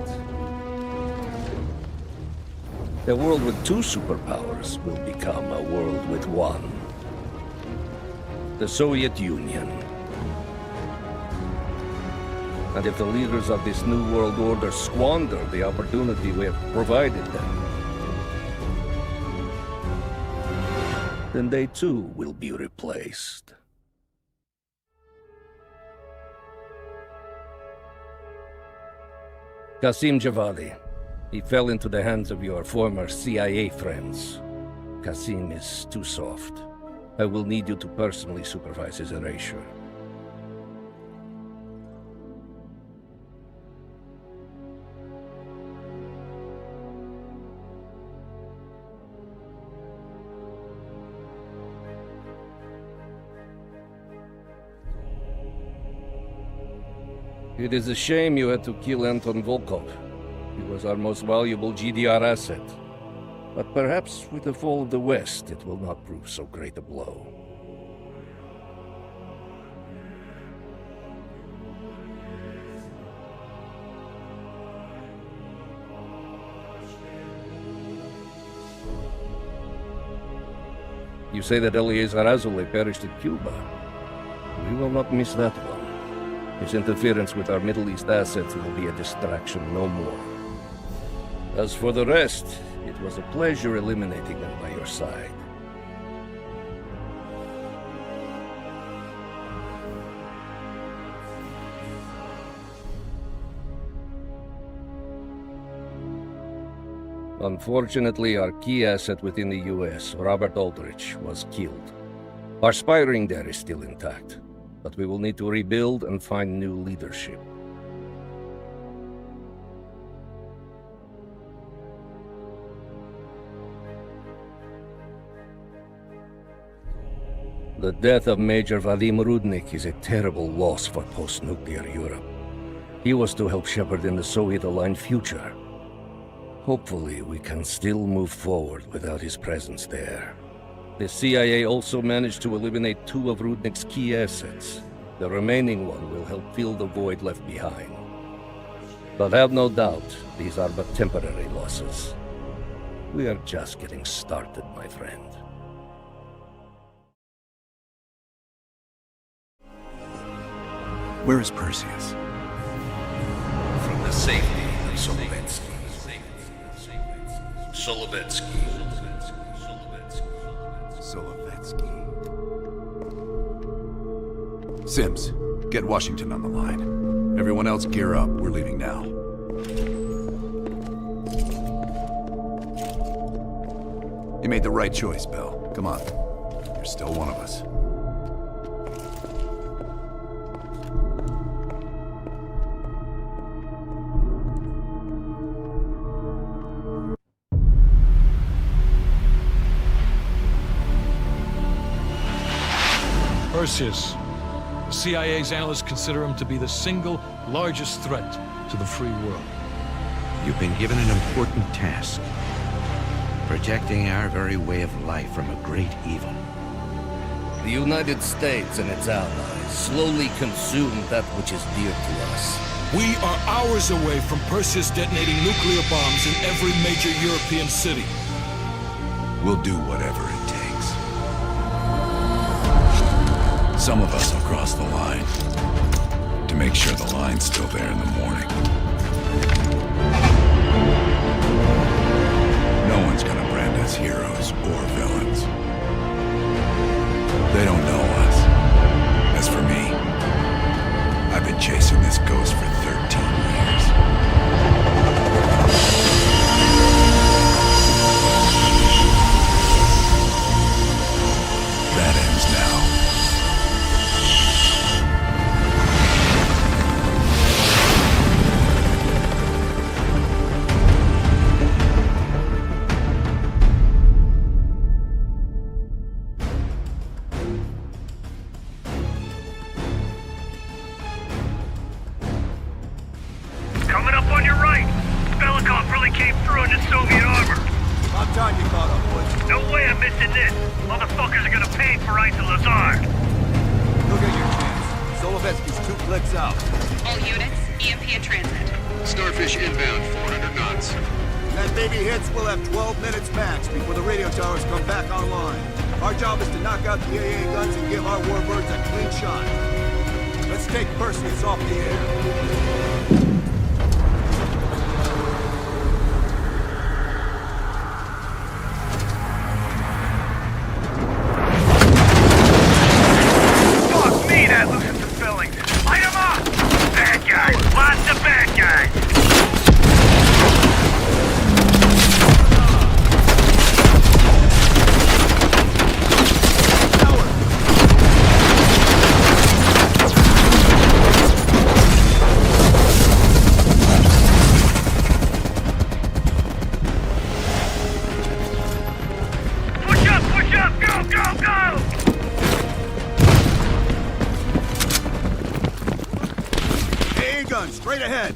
Speaker 21: A world with two superpowers will become a world with one. The Soviet Union. And if the leaders of this new world order squander the opportunity we have provided them, then they too will be replaced. Qasim Javadi. He fell into the hands of your former CIA friends. Qasim is too soft. I will need you to personally supervise his erasure. It is a shame you had to kill Anton Volkov. He was our most valuable GDR asset. But perhaps with the fall of the West, it will not prove so great a blow. You say that Eleazar Azule perished in Cuba. We will not miss that one. His interference with our Middle East assets will be a distraction no more. As for the rest, it was a pleasure eliminating them by your side. Unfortunately, our key asset within the U.S., Robert Aldrich, was killed. Our spy ring there is still intact, but we will need to rebuild and find new leadership. The death of Major Vadim Rudnik is a terrible loss for post-nuclear Europe. He was to help shepherd in the Soviet-aligned future. Hopefully, we can still move forward without his presence there. The CIA also managed to eliminate 2 of Rudnik's key assets. The remaining one will help fill the void left behind. But have no doubt, these are but temporary losses. We are just getting started, my friend.
Speaker 1: Where is Perseus?
Speaker 21: From the safety of Solovetsky. Solovetsky.
Speaker 1: Sims, get Washington on the line. Everyone else gear up. We're leaving now. You made the right choice, Bell. Come on. You're still one of us.
Speaker 4: Perseus. The CIA's analysts consider him to be the single largest threat to the free world.
Speaker 14: You've been given an important task. Protecting our very way of life from a great evil.
Speaker 21: The United States and its allies slowly consume that which is dear to us.
Speaker 4: We are hours away from Perseus detonating nuclear bombs in every major European city.
Speaker 1: We'll do whatever it takes. Some of us will cross the line to make sure the line's still there in the morning. No one's gonna brand us heroes or villains. They don't know us. As for me, I've been chasing this ghost for 13 years. That ends now.
Speaker 13: Straight ahead!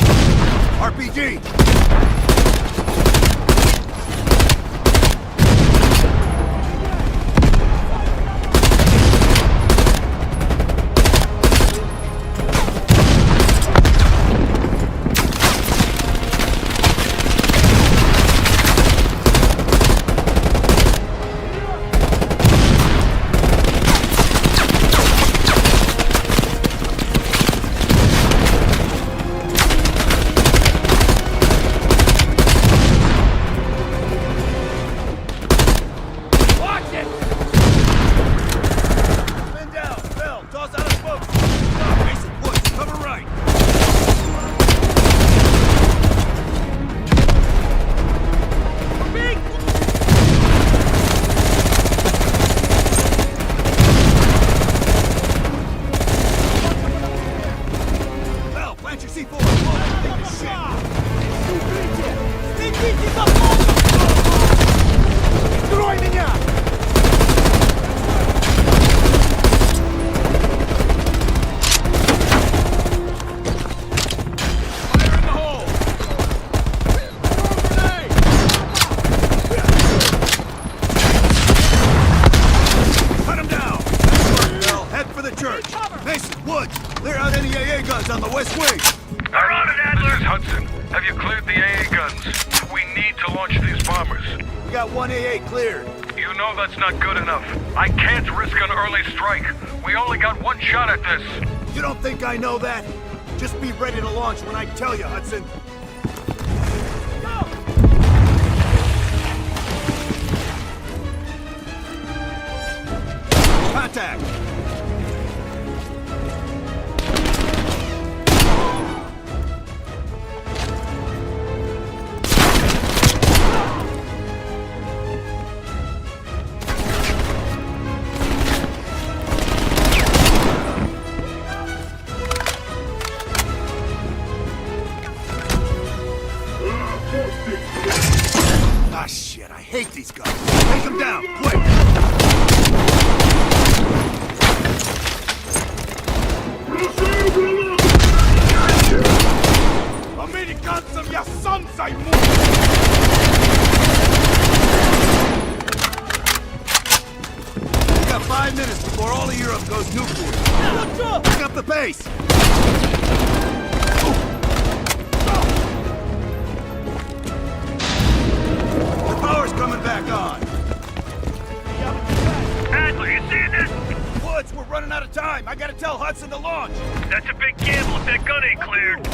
Speaker 13: RPG!
Speaker 7: Строй меня!
Speaker 3: Cut him down! Bell, head for the church. Mason, Woods, clear out any AA guns on the west wing.
Speaker 9: They're on it, Adler! This is Hudson. Have you cleared the AA guns? We need to launch these bombers.
Speaker 3: We got one AA cleared.
Speaker 9: You know that's not good enough. I can't risk an early strike. We only got one shot at this.
Speaker 3: You don't think I know that? Just be ready to launch when I tell you, Hudson. Contact! Ah, shit, I hate these guys. Take them down, quick!
Speaker 7: Американцам я сам займу!
Speaker 3: We got 5 minutes before all of Europe goes nuclear. Pick up the pace! The power's coming back on.
Speaker 9: Adler, you seeing this?
Speaker 3: Woods, we're running out of time. I gotta tell Hudson to launch.
Speaker 9: That's a big gamble if that gun ain't cleared.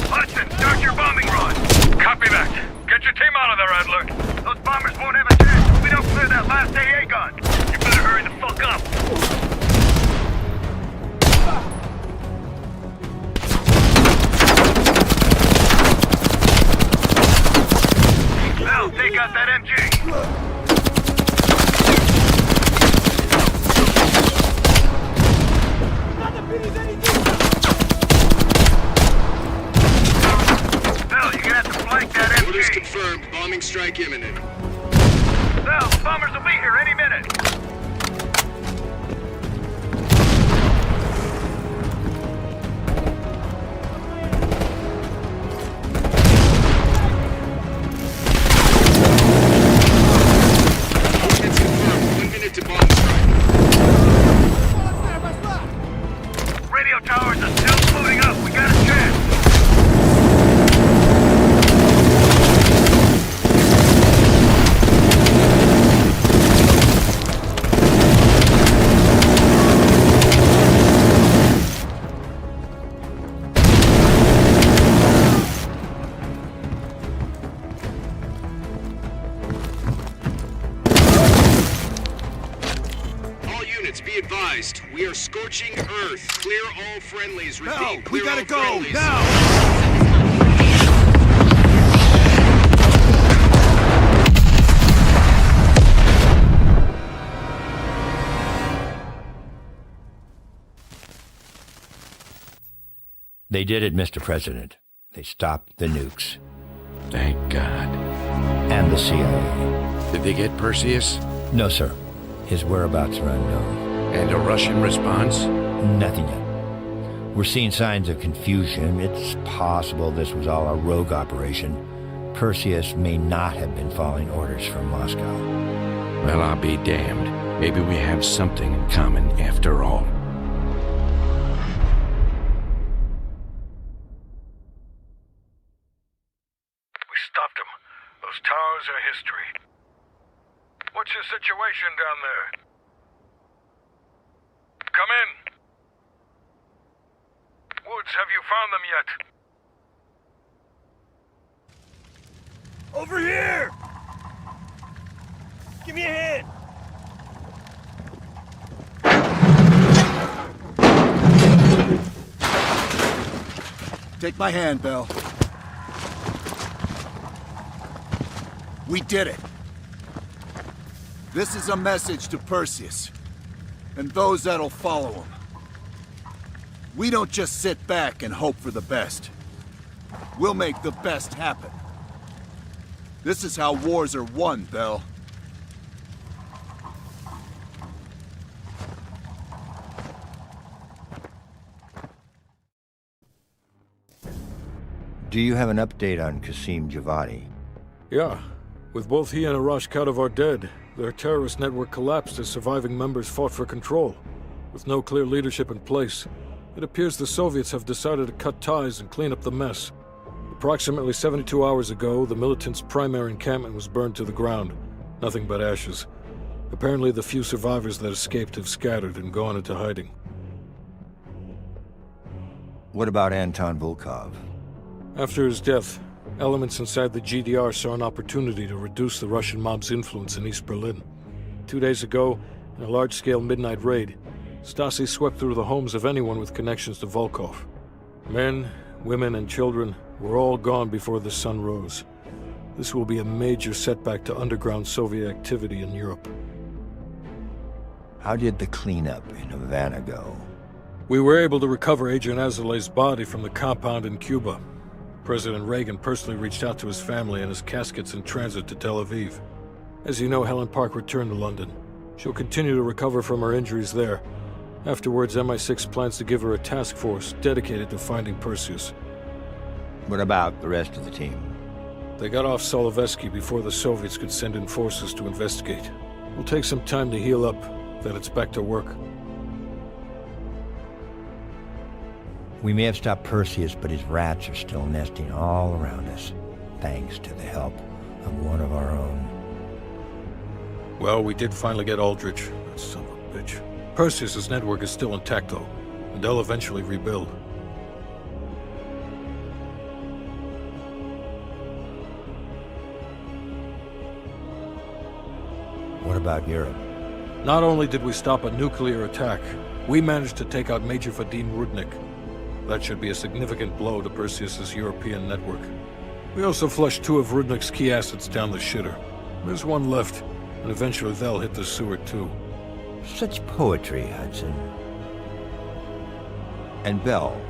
Speaker 9: Hudson, start your bombing run. Copy that. Get your team out of there, Adler. Those bombers won't have a chance if we don't clear that last AA gun. You better hurry the fuck up. Now, take out that MG. Bell, you're gonna have to flank that MG.
Speaker 20: Orders confirmed. Bombing strike imminent.
Speaker 9: Bell, the bombers will be here any minute.
Speaker 20: It's confirmed. 1 minute to bomb strike.
Speaker 9: Radio towers are still floating up. We got a chance.
Speaker 20: All units, be advised. We are scorching Earth. Clear all friendlies. Repeat,
Speaker 3: No, we
Speaker 20: clear
Speaker 3: gotta
Speaker 20: all
Speaker 3: go,
Speaker 20: friendlies.
Speaker 3: now!
Speaker 18: They did it, Mr. President. They stopped the nukes.
Speaker 14: Thank God.
Speaker 18: And the CIA.
Speaker 14: Did they get Perseus?
Speaker 18: No, sir. His whereabouts are unknown.
Speaker 14: And a Russian response?
Speaker 18: Nothing yet. We're seeing signs of confusion. It's possible this was all a rogue operation. Perseus may not have been following orders from Moscow.
Speaker 14: Well, I'll be damned. Maybe we have something in common after all.
Speaker 9: We stopped them. Those towers are history. What's your situation down there? Come in. Woods, have you found them yet?
Speaker 3: Over here! Give me a hand! Take my hand, Bell. We did it. This is a message to Perseus, and those that'll follow him. We don't just sit back and hope for the best.
Speaker 1: We'll make the best happen. This is how wars are won, Bell.
Speaker 18: Do you have an update on Qasim Javadi?
Speaker 4: Yeah. With both he and Arash Kadivar dead, their terrorist network collapsed as surviving members fought for control. With no clear leadership in place, it appears the Soviets have decided to cut ties and clean up the mess. Approximately 72 hours ago, the militants' primary encampment was burned to the ground. Nothing but ashes. Apparently, the few survivors that escaped have scattered and gone into hiding.
Speaker 18: What about Anton Volkov?
Speaker 4: After his death, elements inside the GDR saw an opportunity to reduce the Russian mob's influence in East Berlin. 2 days ago, in a large-scale midnight raid, Stasi swept through the homes of anyone with connections to Volkov. Men, women, and children were all gone before the sun rose. This will be a major setback to underground Soviet activity in Europe.
Speaker 18: How did the cleanup in Havana go?
Speaker 4: We were able to recover Adrian Azoulay's body from the compound in Cuba. President Reagan personally reached out to his family, and his casket's in transit to Tel Aviv. As you know, Helen Park returned to London. She'll continue to recover from her injuries there. Afterwards, MI6 plans to give her a task force dedicated to finding Perseus.
Speaker 18: What about the rest of the team?
Speaker 4: They got off Solovetsky before the Soviets could send in forces to investigate. It'll take some time to heal up, then it's back to work.
Speaker 18: We may have stopped Perseus, but his rats are still nesting all around us, thanks to the help of one of our own.
Speaker 4: Well, we did finally get Aldrich. That son of a bitch. Perseus's network is still intact, though, and they'll eventually rebuild.
Speaker 18: What about Europe?
Speaker 4: Not only did we stop a nuclear attack, we managed to take out Major Vadim Rudnik. That should be a significant blow to Perseus's European network. We also flushed 2 of Rudnik's key assets down the shitter. There's one left, and eventually they'll hit the sewer too.
Speaker 18: Such poetry, Hudson. And Bell.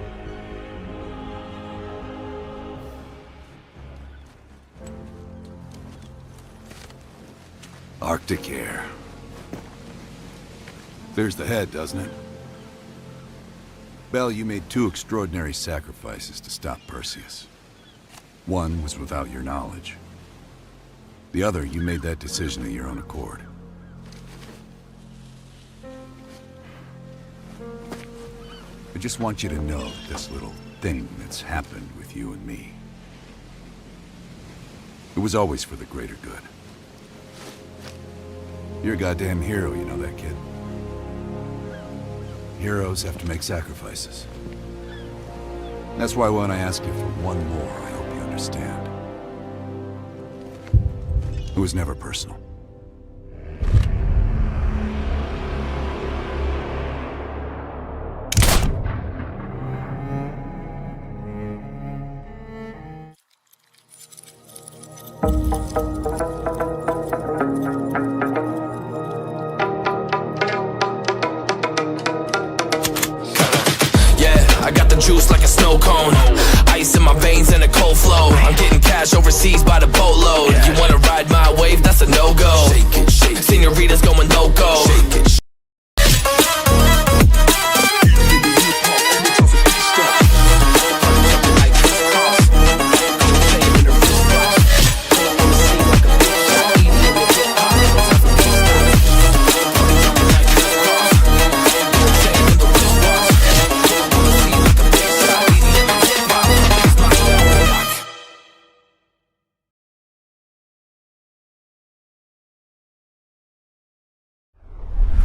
Speaker 1: Arctic air. Clears the head, doesn't it? Bell, you made 2 extraordinary sacrifices to stop Perseus. One was without your knowledge. The other, you made that decision of your own accord. I just want you to know that this little thing that's happened with you and me, it was always for the greater good. You're a goddamn hero, you know that, kid? Heroes have to make sacrifices. That's why when I ask you for one more, I hope you understand. It was never personal.
Speaker 5: Juice like a snow cone, ice in my veins and a cold flow. I'm getting cash overseas by the boatload. You wanna ride my wave? That's a no-go. Senorita's going loco.